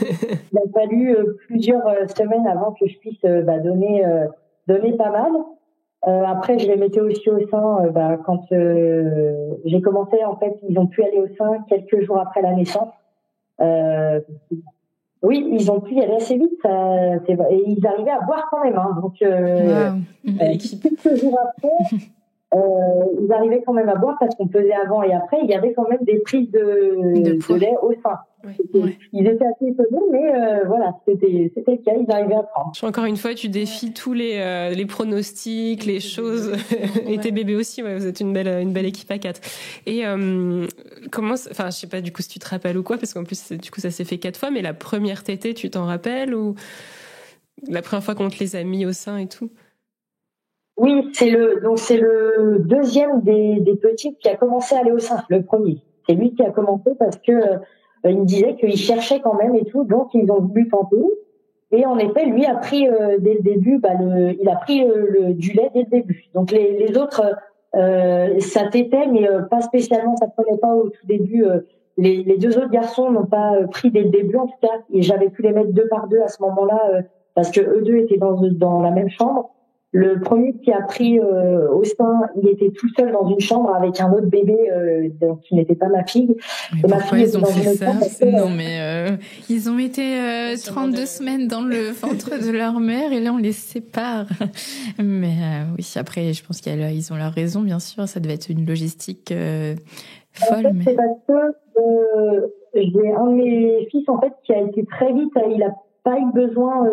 Il a fallu plusieurs semaines avant que je puisse donner pas mal. Après, je les mettais aussi au sein quand j'ai commencé. En fait, ils ont pu aller au sein quelques jours après la naissance. Oui, ils ont pu y aller assez vite. Et ils arrivaient à boire quand même. Hein, donc, quelques jours après, ils arrivaient quand même à boire parce qu'on pesait avant et après. Il y avait quand même des prises de lait au sein. Ouais. Ils étaient assez étonnés, mais voilà, c'était le cas, ils arrivaient à prendre. Encore une fois, tu défies tous les pronostics, les choses, et tes bébés aussi, ouais, vous êtes une belle équipe à 4. Et je sais pas du coup si tu te rappelles ou quoi, parce qu'en plus, du coup, ça s'est fait 4 fois, mais la première tétée, tu t'en rappelles, ou la première fois qu'on te les a mis au sein et tout? Oui, c'est le deuxième des petits qui a commencé à aller au sein, le premier. C'est lui qui a commencé parce que il me disait qu'il cherchait quand même et tout, donc ils ont voulu tenter. Et en effet, lui a pris dès le début, il a pris du lait dès le début. Donc les autres, ça tétait, mais pas spécialement, ça prenait pas au tout début. Les deux autres garçons n'ont pas pris dès le début en tout cas, et j'avais pu les mettre 2 par 2 à ce moment-là parce que eux deux étaient dans la même chambre. Le premier qui a pris au sein, il était tout seul dans une chambre avec un autre bébé qui n'était pas ma fille. Mais et pourquoi ils ont fait ça? Non, mais ils ont été 32 semaines dans le ventre de leur mère et là on les sépare. Mais oui, après je pense qu'ils ont leur raison, bien sûr. Ça devait être une logistique folle. En fait, c'est parce que j'ai un de mes fils en fait qui a été très vite. Il a pas eu besoin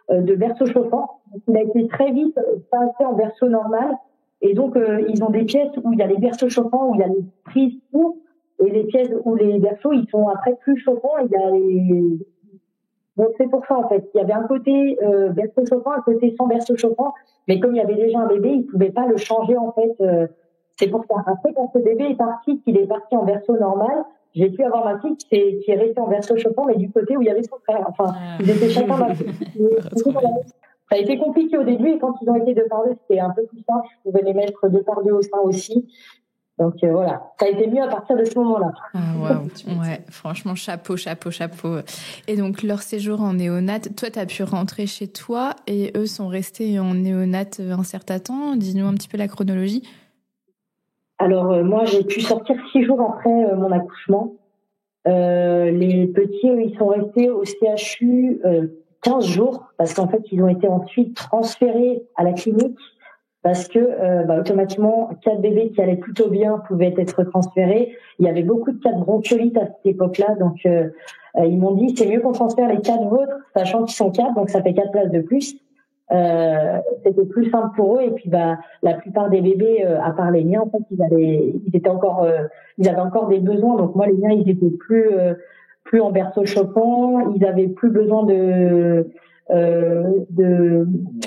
de berceau chauffant. Il a été très vite passé en berceau normal. Et donc, ils ont des pièces où il y a les berceaux chauffants, où il y a les prises pour, et les pièces où les berceaux, ils sont après plus chauffants. Il y a Donc, c'est pour ça, en fait. Il y avait un côté berceau chauffant, un côté sans berceau chauffant. Mais comme il y avait déjà un bébé, ils pouvaient pas le changer, en fait. C'est pour ça. Après, quand ce bébé est parti, qu'il est parti en berceau normal, j'ai pu avoir ma fille qui est restée en berceau chauffant, mais du côté où il y avait son frère. Enfin, ils étaient chacun dans Ça a été compliqué au début et quand ils ont été 2 par 2, c'était un peu plus simple. Je pouvais les mettre 2 par 2 au sein aussi. Donc voilà, ça a été mieux à partir de ce moment-là. Ah waouh, ouais, franchement chapeau. Et donc leur séjour en néonat, toi t'as pu rentrer chez toi et eux sont restés en néonat un certain temps. Dis-nous un petit peu la chronologie. Alors moi j'ai pu sortir 6 jours après mon accouchement. Les petits, eux, ils sont restés au CHU 15 jours parce qu'en fait ils ont été ensuite transférés à la clinique parce que automatiquement 4 bébés qui allaient plutôt bien pouvaient être transférés. Il y avait beaucoup de cas de bronchiolite à cette époque-là, donc ils m'ont dit c'est mieux qu'on transfère les 4 vôtres, sachant qu'ils sont 4, donc ça fait 4 places de plus. C'était plus simple pour eux et puis la plupart des bébés à part les miens en fait ils avaient encore des besoins, donc moi les miens ils étaient plus en berceau chauffant, ils avaient plus besoin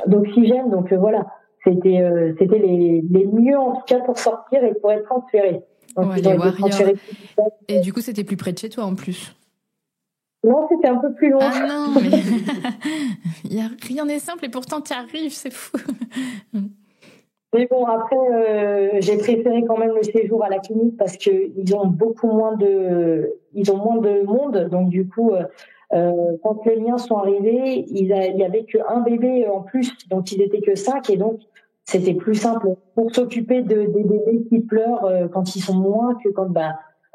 d'oxygène, donc voilà, c'était les mieux en tout cas pour sortir et pour être transférés. Donc ouais, ils ont été transférés. Et du coup c'était plus près de chez toi en plus. Non, c'était un peu plus loin. Ah non, mais rien n'est simple et pourtant tu arrives, c'est fou. Mais bon, après, j'ai préféré quand même le séjour à la clinique parce que ils ont moins de monde. Donc du coup, quand les miens sont arrivés, il y avait qu'un bébé en plus, donc ils étaient que 5 et donc c'était plus simple pour s'occuper des bébés qui pleurent quand ils sont moins que quand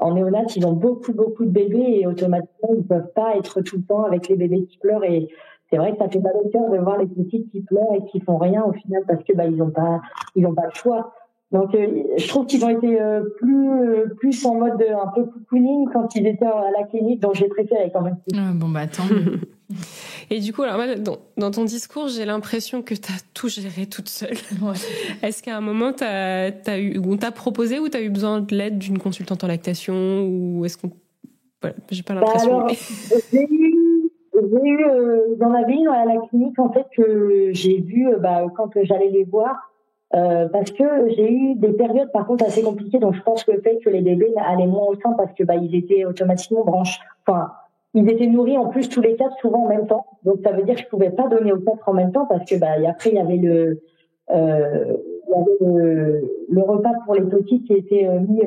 en néonat, ils ont beaucoup de bébés et automatiquement, ils peuvent pas être tout le temps avec les bébés qui pleurent et c'est vrai que ça fait mal au cœur de voir les petits qui pleurent et qui font rien au final parce que ils ont pas le choix. Donc je trouve qu'ils ont été plus en mode un peu cocooning quand ils étaient à la clinique, donc j'ai préféré quand même. Ah, bon tant mieux. Et du coup, alors moi, dans ton discours, j'ai l'impression que tu as tout géré toute seule. Ouais. Est-ce qu'à un moment, on t'a proposé ou tu as eu besoin de l'aide d'une consultante en lactation ou est-ce qu'on... Voilà, j'ai pas l'impression. Alors, j'ai eu dans la ville, à la clinique, en fait, que j'ai vu quand j'allais les voir, parce que j'ai eu des périodes, par contre, assez compliquées. Donc, je pense que le fait que les bébés allaient moins au sein parce que ils étaient automatiquement ils étaient nourris en plus tous les 4 souvent en même temps. Donc ça veut dire que je pouvais pas donner aux 4 en même temps parce que après il y avait il y avait le repas pour les petits qui était mis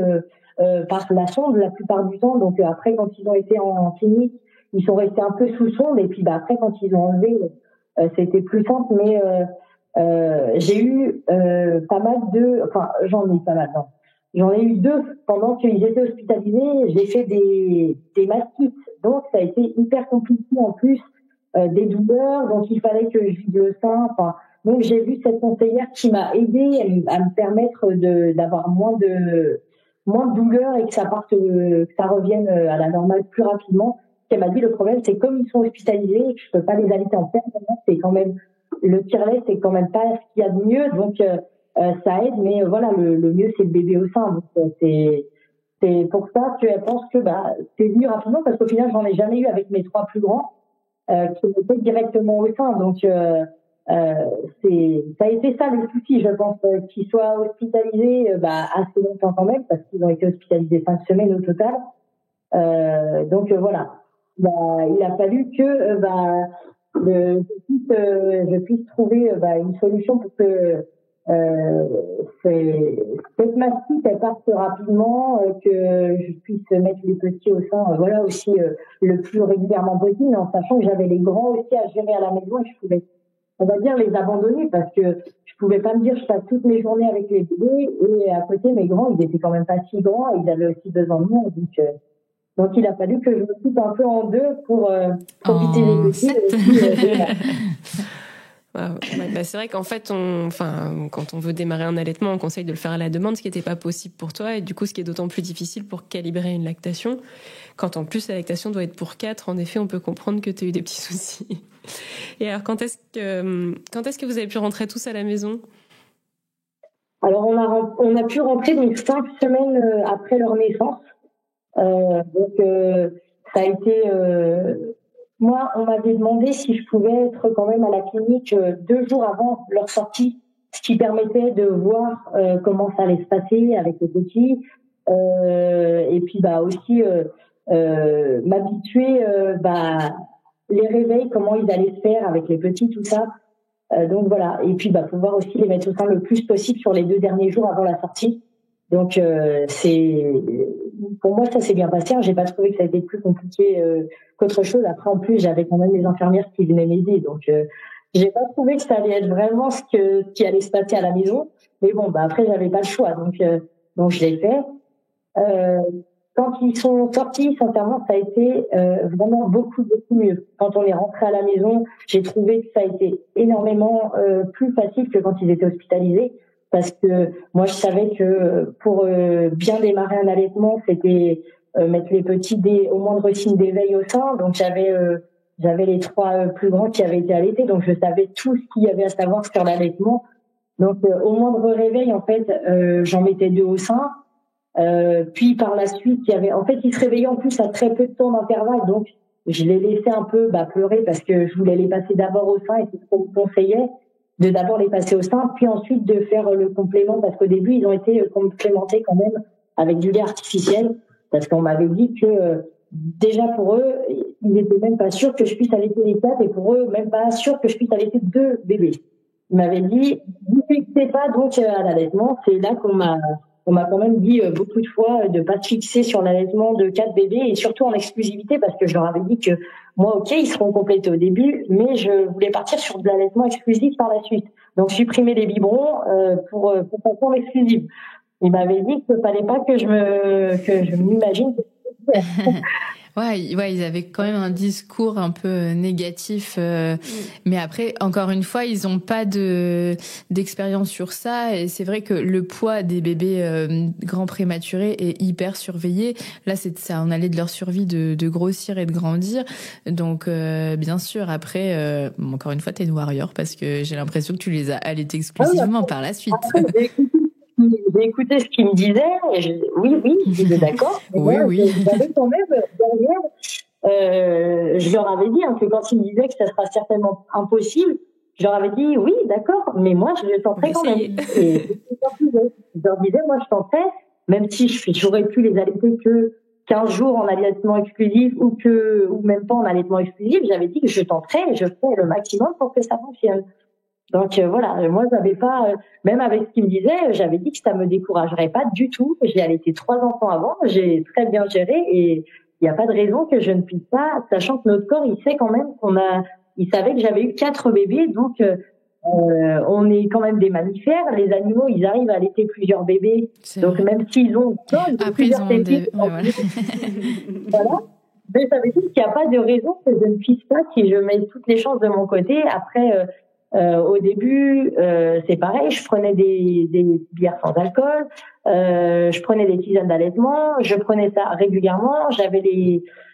par la sonde la plupart du temps. Donc après, quand ils ont été en clinique, ils sont restés un peu sous sonde. Et puis après, quand ils ont enlevé, c'était plus simple. Mais j'ai eu pas mal enfin j'en ai pas mal. Non. J'en ai eu 2 pendant qu'ils étaient hospitalisés. J'ai fait des mastites, donc ça a été hyper compliqué en plus, des douleurs, donc il fallait que je vide le sein. Enfin, donc j'ai vu cette conseillère qui m'a aidée à me permettre d'avoir moins de douleurs et que ça parte, que ça revienne à la normale plus rapidement. Elle m'a dit le problème c'est comme ils sont hospitalisés et que je peux pas les allaiter en permanence, c'est quand même le tire-lait, c'est quand même pas ce qu'il y a de mieux, donc ça aide, mais voilà, le mieux c'est le bébé au sein. Donc c'est pour ça que elle pense que c'est venu rapidement parce qu'au final j'en ai jamais eu avec mes 3 plus grands qui étaient directement au sein. Donc ça a été ça le souci, je pense, qu'ils soient hospitalisés assez longtemps quand même parce qu'ils ont été hospitalisés 5 semaines au total. Donc voilà, il a fallu que je puisse trouver une solution pour que cette mastite elle parte rapidement, que je puisse mettre les petits au sein, voilà aussi le plus régulièrement possible, en sachant que j'avais les grands aussi à gérer à la maison et je pouvais, on va dire, les abandonner parce que je pouvais pas me dire je passe toutes mes journées avec les bébés et à côté mes grands ils étaient quand même pas si grands, ils avaient aussi besoin de moi, donc il a fallu que je me coupe un peu en 2 pour profiter des petits. C'est vrai qu'en fait, quand on veut démarrer un allaitement, on conseille de le faire à la demande, ce qui n'était pas possible pour toi, et du coup, ce qui est d'autant plus difficile pour calibrer une lactation. Quand en plus la lactation doit être pour 4, en effet, on peut comprendre que tu as eu des petits soucis. Et alors, quand est-ce que vous avez pu rentrer tous à la maison ? Alors, on a pu rentrer donc 5 semaines après leur naissance. Ça a été... moi, on m'avait demandé si je pouvais être quand même à la clinique 2 jours avant leur sortie, ce qui permettait de voir comment ça allait se passer avec les petits, et puis aussi m'habituer les réveils, comment ils allaient se faire avec les petits, tout ça. Donc voilà, et puis pouvoir aussi les mettre au sein le plus possible sur les 2 derniers jours avant la sortie. Donc pour moi ça s'est bien passé, j'ai pas trouvé que ça a été plus compliqué qu'autre chose. Après en plus j'avais quand même les infirmières qui venaient m'aider, donc j'ai pas trouvé que ça allait être vraiment ce qui allait se passer à la maison, mais bon après j'avais pas le choix, donc je l'ai fait. Quand ils sont sortis, sincèrement ça a été vraiment beaucoup mieux. Quand on est rentré à la maison, j'ai trouvé que ça a été énormément plus facile que quand ils étaient hospitalisés. Parce que moi, je savais que pour bien démarrer un allaitement, c'était mettre les petits au moindre signe d'éveil au sein. Donc, j'avais les 3 plus grands qui avaient été allaités. Donc, je savais tout ce qu'il y avait à savoir sur l'allaitement. Donc, au moindre réveil, en fait, j'en mettais 2 au sein. Puis, par la suite, ils se réveillaient en plus à très peu de temps d'intervalle. Donc, je les laissais un peu pleurer parce que je voulais les passer d'abord au sein et c'est ce qu'on me conseillait, de d'abord les passer au sein, puis ensuite de faire le complément, parce qu'au début, ils ont été complémentés quand même avec du lait artificiel, parce qu'on m'avait dit que déjà pour eux, ils n'étaient même pas sûrs que je puisse allaiter les 4, et pour eux, même pas sûrs que je puisse allaiter 2 bébés. Ils m'avaient dit, vous ne fixez pas donc à l'allaitement. C'est là qu'on m'a quand même dit beaucoup de fois de pas se fixer sur l'allaitement de 4 bébés, et surtout en exclusivité, parce que je leur avais dit que moi, ok, ils seront complétés au début, mais je voulais partir sur de l'allaitement exclusif par la suite. Donc, supprimer les biberons pour passer en exclusif. Ils m'avaient dit qu'il ne fallait pas que je m'imagine. Ouais, ils avaient quand même un discours un peu négatif, mais après, encore une fois, ils ont pas d'expérience sur ça, et c'est vrai que le poids des bébés grands prématurés est hyper surveillé. Là, ça en allait de leur survie de grossir et de grandir. Donc, bien sûr, après, encore une fois, t'es une warrior parce que j'ai l'impression que tu les as allaités exclusivement par la suite. Après, j'ai écouté ce qu'ils me disaient, et oui, j'étais d'accord. Oui. J'avais quand même derrière, je leur avais dit que quand ils me disaient que ça sera certainement impossible, je leur avais dit oui, d'accord, mais moi je le tenterai quand même. Et je leur disais, moi je tenterai, même si j'aurais pu les allaiter que 15 jours en allaitement exclusif ou même pas en allaitement exclusif, j'avais dit que je tenterais et je ferais le maximum pour que ça fonctionne. Donc voilà, moi j'avais pas, même avec ce qu'il me disait, j'avais dit que ça me découragerait pas du tout. J'ai allaité 3 enfants avant, j'ai très bien géré et il n'y a pas de raison que je ne puisse pas, sachant que notre corps, il sait quand même il savait que j'avais eu 4 bébés, donc on est quand même des mammifères. Les animaux, ils arrivent à allaiter plusieurs bébés, donc même s'ils ont après ils ont tétés, voilà. voilà. Mais ça veut dire qu'il n'y a pas de raison que je ne puisse pas si je mets toutes les chances de mon côté. Après, au début, c'est pareil, je prenais des bières sans alcool, je prenais des tisanes d'allaitement, je prenais ça régulièrement, j'avais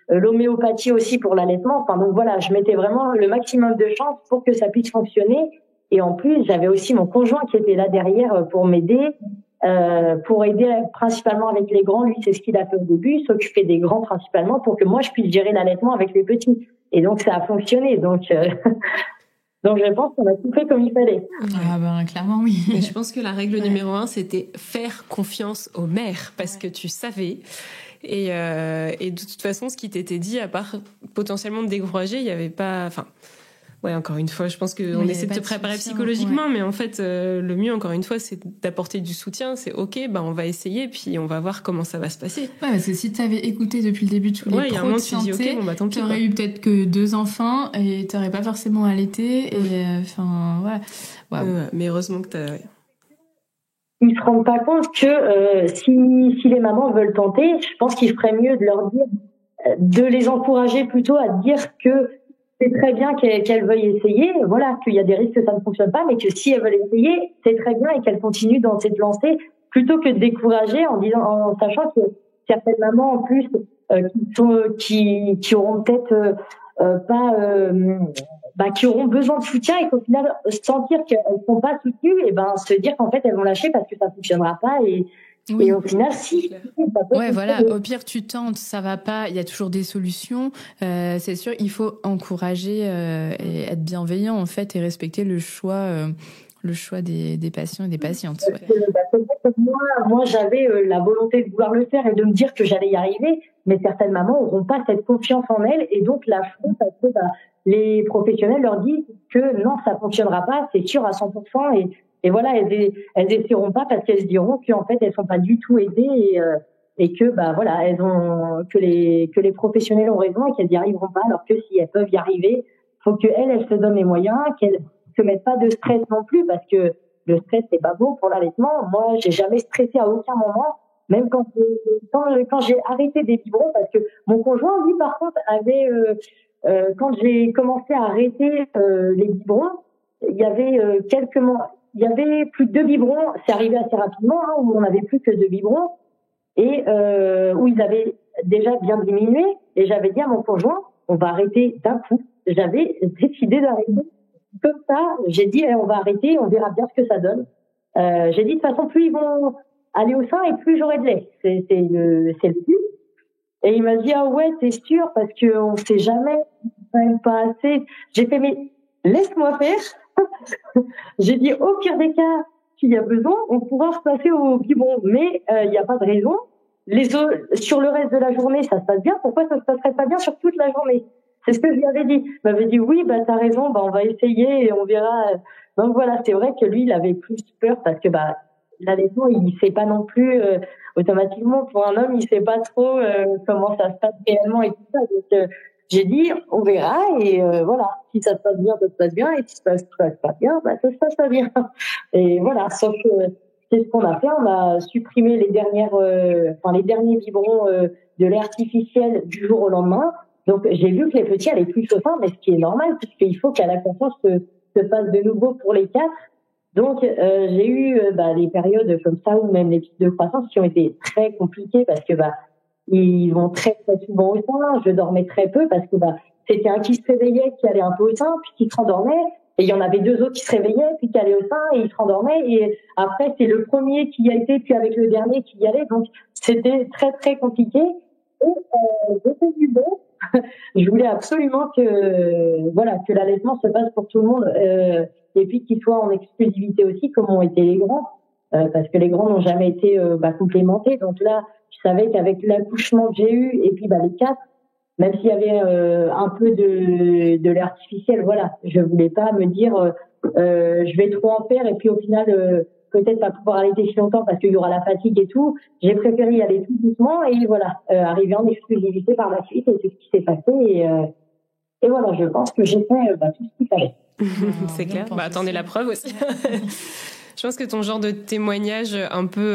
l'homéopathie aussi pour l'allaitement. Enfin donc voilà, je mettais vraiment le maximum de chances pour que ça puisse fonctionner. Et en plus, j'avais aussi mon conjoint qui était là derrière pour m'aider. Pour aider principalement avec les grands, lui c'est ce qu'il a fait au début, s'occuper des grands principalement pour que moi je puisse gérer l'allaitement avec les petits. Et donc ça a fonctionné. Donc je pense qu'on a tout fait comme il fallait. Ah ben clairement oui. Mais je pense que la règle numéro 1 c'était faire confiance aux mères parce que tu savais. Et de toute façon, ce qui t'était dit, à part potentiellement te décourager, il y avait pas. Enfin. Ouais, encore une fois, je pense qu'on essaie de te préparer psychologiquement, mais en fait, le mieux, encore une fois, c'est d'apporter du soutien. C'est OK, on va essayer, puis on va voir comment ça va se passer. Ouais, parce que si t'avais écouté depuis le début tous les pros de santé, tu dis, OK, tant pis, t'aurais eu peut-être que 2 enfants et t'aurais pas forcément allaité. Et enfin, voilà. Ouais, mais heureusement que t'as... Ils se rendent pas compte que si les mamans veulent tenter, je pense qu'il ferait mieux de leur dire, de les encourager plutôt à dire que c'est très bien qu'elles veuillent essayer, voilà, qu'il y a des risques que ça ne fonctionne pas, mais que si elles veulent essayer, c'est très bien et qu'elles continuent dans cette lancée, plutôt que de décourager en sachant que certaines mamans en plus qui auront peut-être qui auront besoin de soutien et qu'au final sentir qu'elles ne sont pas soutenues, et se dire qu'en fait elles vont lâcher parce que ça fonctionnera pas et au final, si. Ouais, voilà. Au pire, tu tentes, ça va pas. Il y a toujours des solutions. C'est sûr, il faut encourager et être bienveillant en fait et respecter le choix des patients et des patientes. Ouais. Moi, j'avais la volonté de vouloir le faire et de me dire que j'allais y arriver, mais certaines mamans n'auront pas cette confiance en elles et donc lâcheront parce que les professionnels leur disent que non, ça fonctionnera pas, c'est sûr à 100%. Et voilà, elles essaieront pas parce qu'elles se diront qu'en fait elles sont pas du tout aidées et que voilà, que les professionnels ont raison et qu'elles y arriveront pas, alors que si elles peuvent y arriver, faut que elles se donnent les moyens, qu'elles se mettent pas de stress non plus parce que le stress c'est pas bon pour l'allaitement. Moi, j'ai jamais stressé à aucun moment, même quand j'ai arrêté des biberons, parce que mon conjoint lui par contre avait quand j'ai commencé à arrêter les biberons, il y avait quelques mois. Il y avait plus de 2 biberons, c'est arrivé assez rapidement, où on n'avait plus que 2 biberons, et où ils avaient déjà bien diminué, et j'avais dit à mon conjoint, on va arrêter d'un coup. J'avais décidé d'arrêter. Comme ça, j'ai dit, on va arrêter, on verra bien ce que ça donne. J'ai dit, de toute façon, plus ils vont aller au sein, et plus j'aurai de lait. C'est le but. Et il m'a dit, ah ouais, t'es sûr, parce qu'on sait jamais, même pas assez. J'ai fait, mais laisse-moi faire. J'ai dit, au pire des cas, s'il y a besoin, on pourra repasser au biberon. Mais il n'y a pas de raison. Sur le reste de la journée, ça se passe bien. Pourquoi ça se passerait pas bien sur toute la journée? C'est ce que je lui avais dit. Il m'avait dit, oui, t'as raison, on va essayer et on verra. Donc voilà, c'est vrai que lui, il avait plus peur parce que l'allaitement, il sait pas non plus automatiquement, pour un homme, il sait pas trop comment ça se passe réellement et tout ça. Donc j'ai dit, on verra et voilà, si ça se passe bien, ça se passe bien, et si ça se passe pas bien, ça se passe pas bien. Et voilà, sauf que c'est ce qu'on a fait, on a supprimé les derniers biberons de lait artificiel du jour au lendemain. Donc j'ai vu que les petits allaient plus au sein, mais ce qui est normal, puisqu'il faut qu'à la confiance se passe de nouveau pour les 4. Donc j'ai eu des périodes comme ça, ou même les pics de croissance qui ont été très compliquées parce que ils vont très très souvent au sein. Je dormais très peu parce que c'était un qui se réveillait, qui allait un peu au sein, puis qui se rendormait. Et il y en avait 2 autres qui se réveillaient, puis qui allaient au sein, et ils se rendormaient. Et après, c'est le premier qui y a été, puis avec le dernier qui y allait. Donc, c'était très très compliqué. Et j'étais du bon. Je voulais absolument que l'allaitement se passe pour tout le monde. Et puis qu'il soit en exclusivité aussi, comme ont été les grands. Parce que les grands n'ont jamais été complémentés. Donc là, je savais qu'avec l'accouchement que j'ai eu et puis les 4, même s'il y avait un peu de lait artificiel, voilà, je voulais pas me dire je vais trop en faire et puis au final peut-être pas pouvoir allaiter si longtemps parce qu'il y aura la fatigue et tout. J'ai préféré y aller tout doucement et voilà, arriver en exclusivité par la suite et c'est ce qui s'est passé et voilà, je pense que j'ai fait tout ce qu'il fallait. C'est clair. T'en es la preuve aussi. Je pense que ton genre de témoignage un peu,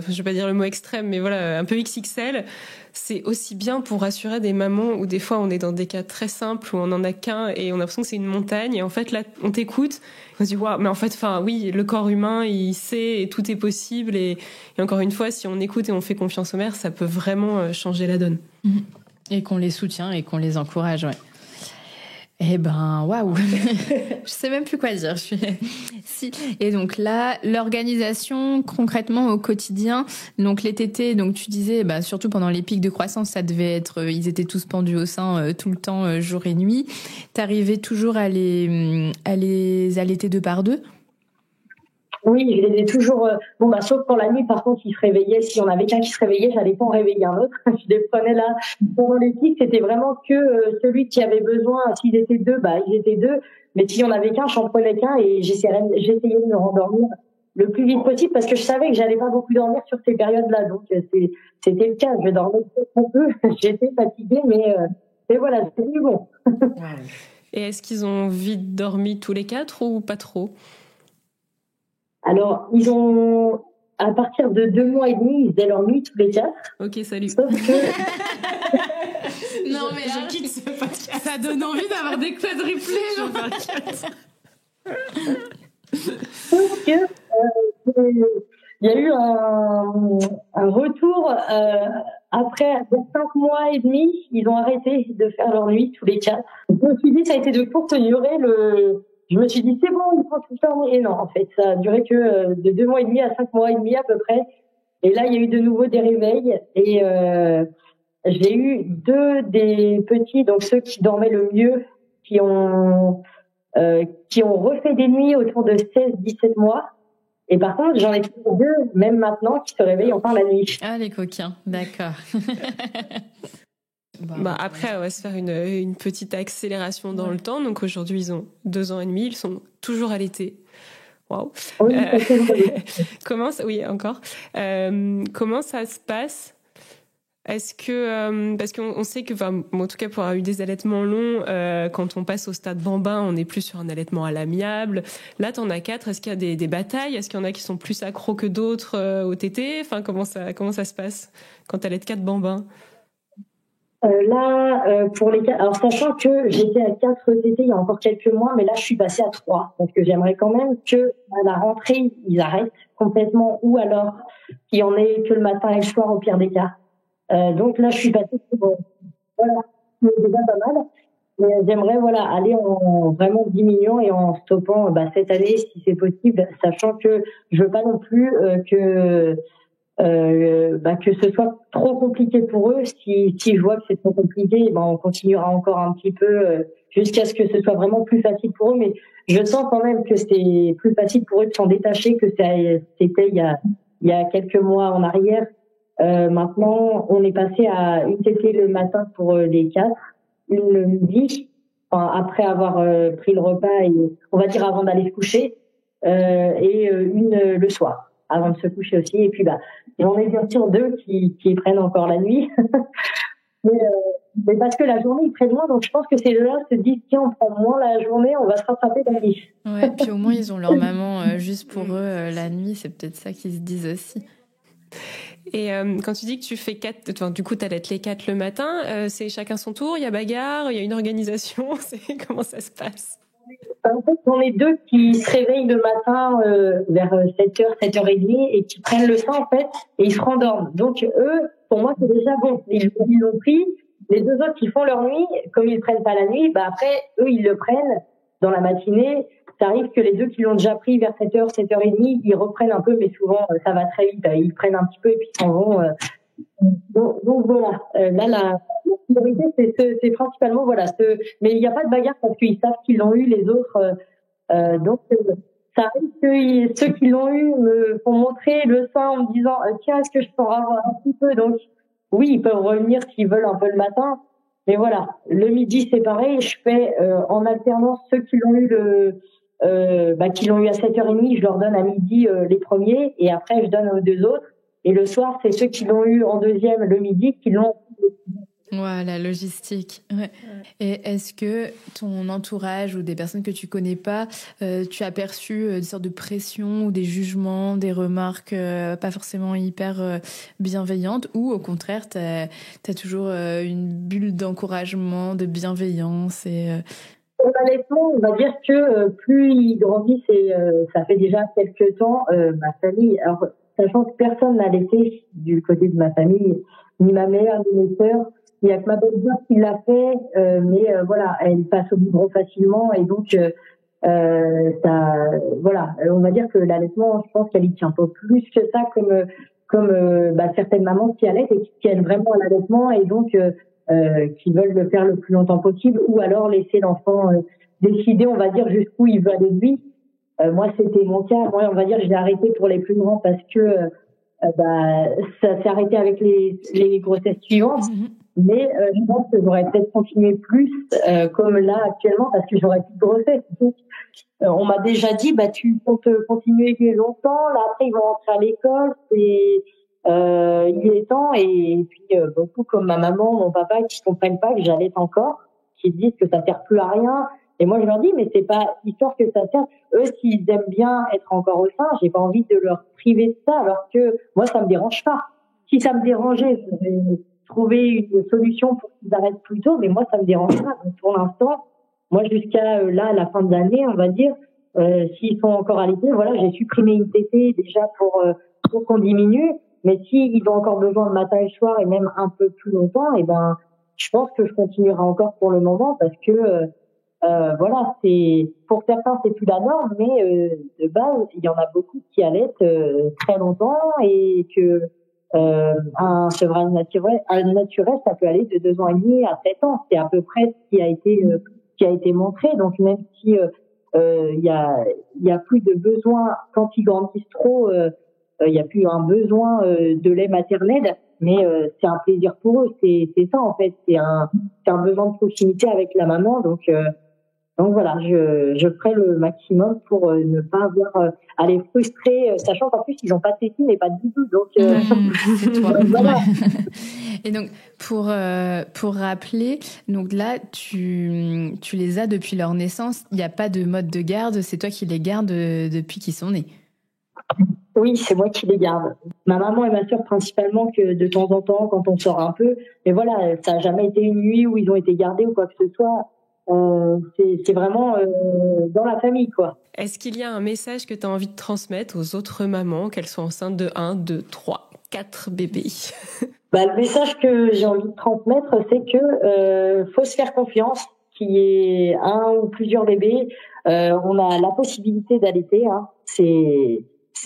je vais pas dire le mot extrême, mais voilà, un peu XXL, c'est aussi bien pour rassurer des mamans où des fois on est dans des cas très simples où on en a qu'un et on a l'impression que c'est une montagne et en fait là on t'écoute, on se dit waouh, mais en fait, oui, le corps humain il sait et tout est possible et encore une fois, si on écoute et on fait confiance aux mères, ça peut vraiment changer la donne. Et qu'on les soutient et qu'on les encourage, ouais. Eh ben, waouh. Je sais même plus quoi dire. Si. Et donc là, l'organisation concrètement au quotidien. Donc les tétés, donc tu disais, surtout pendant les pics de croissance, ça devait être, ils étaient tous pendus au sein tout le temps, jour et nuit. T'arrivais toujours à les allaiter 2 par 2? Oui, je les ai toujours. Sauf pour la nuit, par contre, ils se réveillaient. Si on avait qu'un qui se réveillait, j'allais pas en réveiller un autre. Je les prenais là. Pendant les pics, c'était vraiment que celui qui avait besoin. S'ils étaient 2, ils étaient 2. Mais si on avait qu'un, j'en prenais qu'un et j'essayais de me rendormir le plus vite possible parce que je savais que j'allais pas beaucoup dormir sur ces périodes-là. Donc c'était le cas. Je dormais un peu. J'étais fatiguée, mais voilà, c'était bon. Et est-ce qu'ils ont vite dormi tous les 4 ou pas trop? Alors, ils ont, à partir de 2 mois et demi, ils faisaient leur nuit tous les 4. Ok, salut. Sauf que... Non, mais je quitte ce podcast. Ça donne envie d'avoir des quadruplés. Sauf que, il y a eu un retour, après 5 mois et demi, ils ont arrêté de faire leur nuit tous les 4. Je me suis dit, ça a été de courte durée, je me suis dit, c'est bon, ils font tout ça. Et non, en fait, ça a duré que de 2 mois et demi à 5 mois et demi à peu près. Et là, il y a eu de nouveau des réveils. Et j'ai eu 2 des petits, donc ceux qui dormaient le mieux, qui ont refait des nuits autour de 16-17 mois. Et par contre, j'en ai 2, même maintenant, qui se réveillent enfin la nuit. Ah, les coquins, d'accord. Après, on va se faire une petite accélération dans le temps. Donc aujourd'hui, ils ont 2 ans et demi, ils sont toujours allaités. Waouh. Oui, comment ça se passe? Est-ce que parce qu'on sait que, en tout cas pour avoir eu des allaitements longs, quand on passe au stade bambin, on est plus sur un allaitement à l'amiable. Là, t'en as 4. Est-ce qu'il y a des batailles? Est-ce qu'il y en a qui sont plus accros que d'autres au tété? Enfin, comment ça se passe quand t'allaites 4 bambins? Pour les 4, alors sachant que j'étais à 4 TT il y a encore quelques mois, mais là je suis passée à 3, parce que j'aimerais quand même que à la rentrée ils arrêtent complètement, ou alors qu'il y en ait que le matin et le soir au pire des cas. Donc là je suis passée sur voilà, c'est déjà pas mal. Mais j'aimerais aller en vraiment diminuant et en stoppant cette année si c'est possible, sachant que je veux pas non plus que ce soit trop compliqué pour eux. Si je vois que c'est trop compliqué, on continuera encore un petit peu jusqu'à ce que ce soit vraiment plus facile pour eux. Mais je sens quand même que c'est plus facile pour eux de s'en détacher que c'était il y a quelques mois en arrière. Maintenant, on est passé à une tétée le matin pour les 4, une le midi, après avoir pris le repas et on va dire avant d'aller se coucher, et une le soir avant de se coucher aussi. Et puis j'en ai bien sûr 2 qui prennent encore la nuit. mais parce que la journée ils prennent moins, donc je pense que ces deux-là se disent tiens, on prend moins la journée, on va se rattraper la nuit. Ouais, puis au moins ils ont leur maman juste pour eux la nuit, c'est peut-être ça qu'ils se disent aussi. Et quand tu dis que tu fais 4, du coup t'allaites les 4 le matin, c'est chacun son tour, il y a bagarre, il y a une organisation, comment ça se passe? En fait, on est 2 qui se réveillent le matin vers 7h, 7h30 et qui prennent le sein en fait et ils se rendorment. Donc eux, pour moi, c'est déjà bon. Ils l'ont pris. Les 2 autres qui font leur nuit, comme ils prennent pas la nuit, après eux ils le prennent dans la matinée. Ça arrive que les 2 qui l'ont déjà pris vers 7h, 7h30, ils reprennent un peu, mais souvent ça va très vite. Ils prennent un petit peu et puis ils s'en vont. Donc voilà. Là la priorité c'est principalement mais il n'y a pas de bagarre parce qu'ils savent qu'ils l'ont eu les autres. Donc ça arrive que ceux qui l'ont eu me font montrer le sein en me disant tiens, est-ce que je peux en avoir un petit peu? Donc oui, ils peuvent revenir s'ils veulent un peu le matin. Mais voilà, le midi c'est pareil, je fais en alternance ceux qui l'ont eu qui l'ont eu à 7h30, je leur donne à midi les premiers, et après je donne aux 2 autres. Et le soir, c'est ceux qui l'ont eu en deuxième le midi qui l'ont. Voilà, logistique. Ouais. Et est-ce que ton entourage ou des personnes que tu connais pas, tu as perçu des sortes de pression ou des jugements, des remarques pas forcément hyper bienveillantes, ou au contraire, t'as toujours une bulle d'encouragement, de bienveillance et Honnêtement, on va dire que plus ils grandissent, et ça fait déjà quelques temps, ma famille, alors sachant que personne n'a laissé du côté de ma famille, ni ma mère, ni mes sœurs, il y a que ma belle-sœur qui l'a fait, mais voilà, elle passe au biberon facilement, et donc ça, voilà, on va dire que l'allaitement, je pense qu'elle y tient pas plus que ça, comme certaines mamans qui allaitent et qui tiennent vraiment à l'allaitement, et donc qui veulent le faire le plus longtemps possible, ou alors laisser l'enfant décider, on va dire, jusqu'où il veut aller de lui. Moi, c'était mon cas. Moi, on va dire, j'ai arrêté pour les plus grands parce que ça s'est arrêté avec les grossesses suivantes. Mais je pense que j'aurais peut-être continué plus comme là actuellement, parce que j'aurais plus de grossesse. Donc, on m'a déjà dit, tu comptes continuer longtemps. Là, après, ils vont rentrer à l'école. Il est temps. Et puis beaucoup comme ma maman, mon papa, qui comprennent pas que j'allaite encore, qui disent que ça sert plus à rien. Et moi, je leur dis, mais c'est pas histoire que ça sert. Eux, s'ils aiment bien être encore au sein, j'ai pas envie de leur priver de ça, alors que moi, ça me dérange pas. Si ça me dérangeait, je vais trouver une solution pour qu'ils arrêtent plus tôt, mais moi, ça me dérange pas. Donc, pour l'instant, moi, jusqu'à là, la fin de l'année, on va dire, s'ils sont encore allaités, voilà, j'ai supprimé une tétée déjà pour qu'on diminue. Mais s'ils ont encore besoin de matin et soir, et même un peu plus longtemps, je pense que je continuerai encore pour le moment, parce que voilà, c'est pour certains c'est plus la norme, mais de base il y en a beaucoup qui allaitent très longtemps, et que un sevrage naturel ça peut aller de 2 ans et demi à 7 ans. C'est à peu près ce qui a été montré. Donc même si il y a plus de besoin quand ils grandissent trop, il y a plus un besoin de lait maternel, mais c'est un plaisir pour eux. C'est ça en fait. C'est un besoin de proximité avec la maman. Donc voilà, je ferai le maximum pour ne pas avoir à les frustrer, sachant qu'en plus ils n'ont pas de tétine et pas de bidou. Donc c'est toi. Voilà. Et donc pour rappeler, donc là tu les as depuis leur naissance. Il n'y a pas de mode de garde. C'est toi qui les gardes depuis qu'ils sont nés. Oui, c'est moi qui les garde. Ma maman et ma sœur principalement, que de temps en temps quand on sort un peu. Mais voilà, ça n'a jamais été une nuit où ils ont été gardés ou quoi que ce soit. C'est vraiment dans la famille, quoi. Est-ce qu'il y a un message que tu as envie de transmettre aux autres mamans, qu'elles soient enceintes de 1, 2, 3, 4 bébés? Le message que j'ai envie de transmettre, c'est que faut se faire confiance, qu'il y ait un ou plusieurs bébés. On a la possibilité d'allaiter, hein.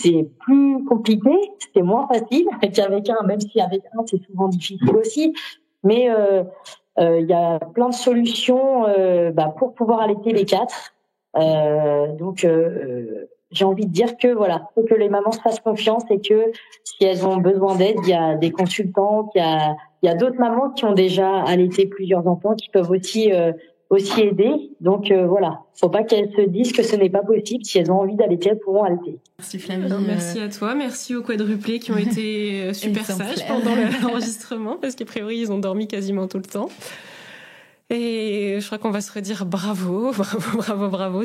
C'est plus compliqué, c'est moins facile qu'avec un, même si avec un c'est souvent difficile aussi. Mais y a plein de solutions pour pouvoir allaiter les 4. Donc j'ai envie de dire que voilà, faut que les mamans se fassent confiance, et que si elles ont besoin d'aide, il y a des consultants, il y a d'autres mamans qui ont déjà allaité plusieurs enfants qui peuvent aussi aider. Donc voilà, faut pas qu'elles se disent que ce n'est pas possible. Si elles ont envie d'allaiter, elles pourront allaiter. Merci Flavie. Merci à toi, merci aux quadruplés qui ont été super sages pendant l'enregistrement, parce qu'a priori ils ont dormi quasiment tout le temps. Et je crois qu'on va se redire bravo,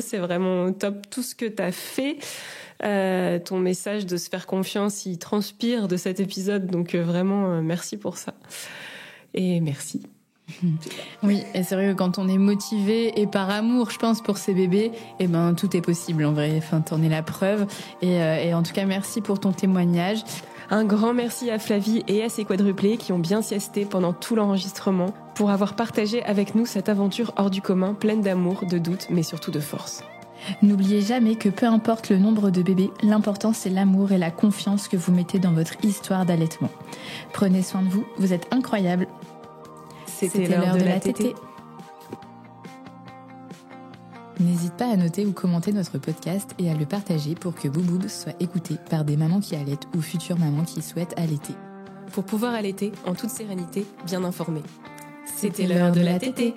c'est vraiment top tout ce que t'as fait. Ton message de se faire confiance, il transpire de cet épisode, donc vraiment merci pour ça. Et merci. Oui, et c'est vrai que quand on est motivé et par amour, je pense, pour ces bébés, tout est possible en vrai. Enfin, t'en es la preuve. Et en tout cas, merci pour ton témoignage. Un grand merci à Flavie et à ses quadruplés qui ont bien siesté pendant tout l'enregistrement pour avoir partagé avec nous cette aventure hors du commun, pleine d'amour, de doute, mais surtout de force. N'oubliez jamais que peu importe le nombre de bébés, l'important c'est l'amour et la confiance que vous mettez dans votre histoire d'allaitement. Prenez soin de vous, vous êtes incroyables. C'était l'heure de la tétée. N'hésite pas à noter ou commenter notre podcast et à le partager pour que Bouboub soit écouté par des mamans qui allaitent ou futures mamans qui souhaitent allaiter. Pour pouvoir allaiter en toute sérénité, bien informée. C'était l'heure de la tétée.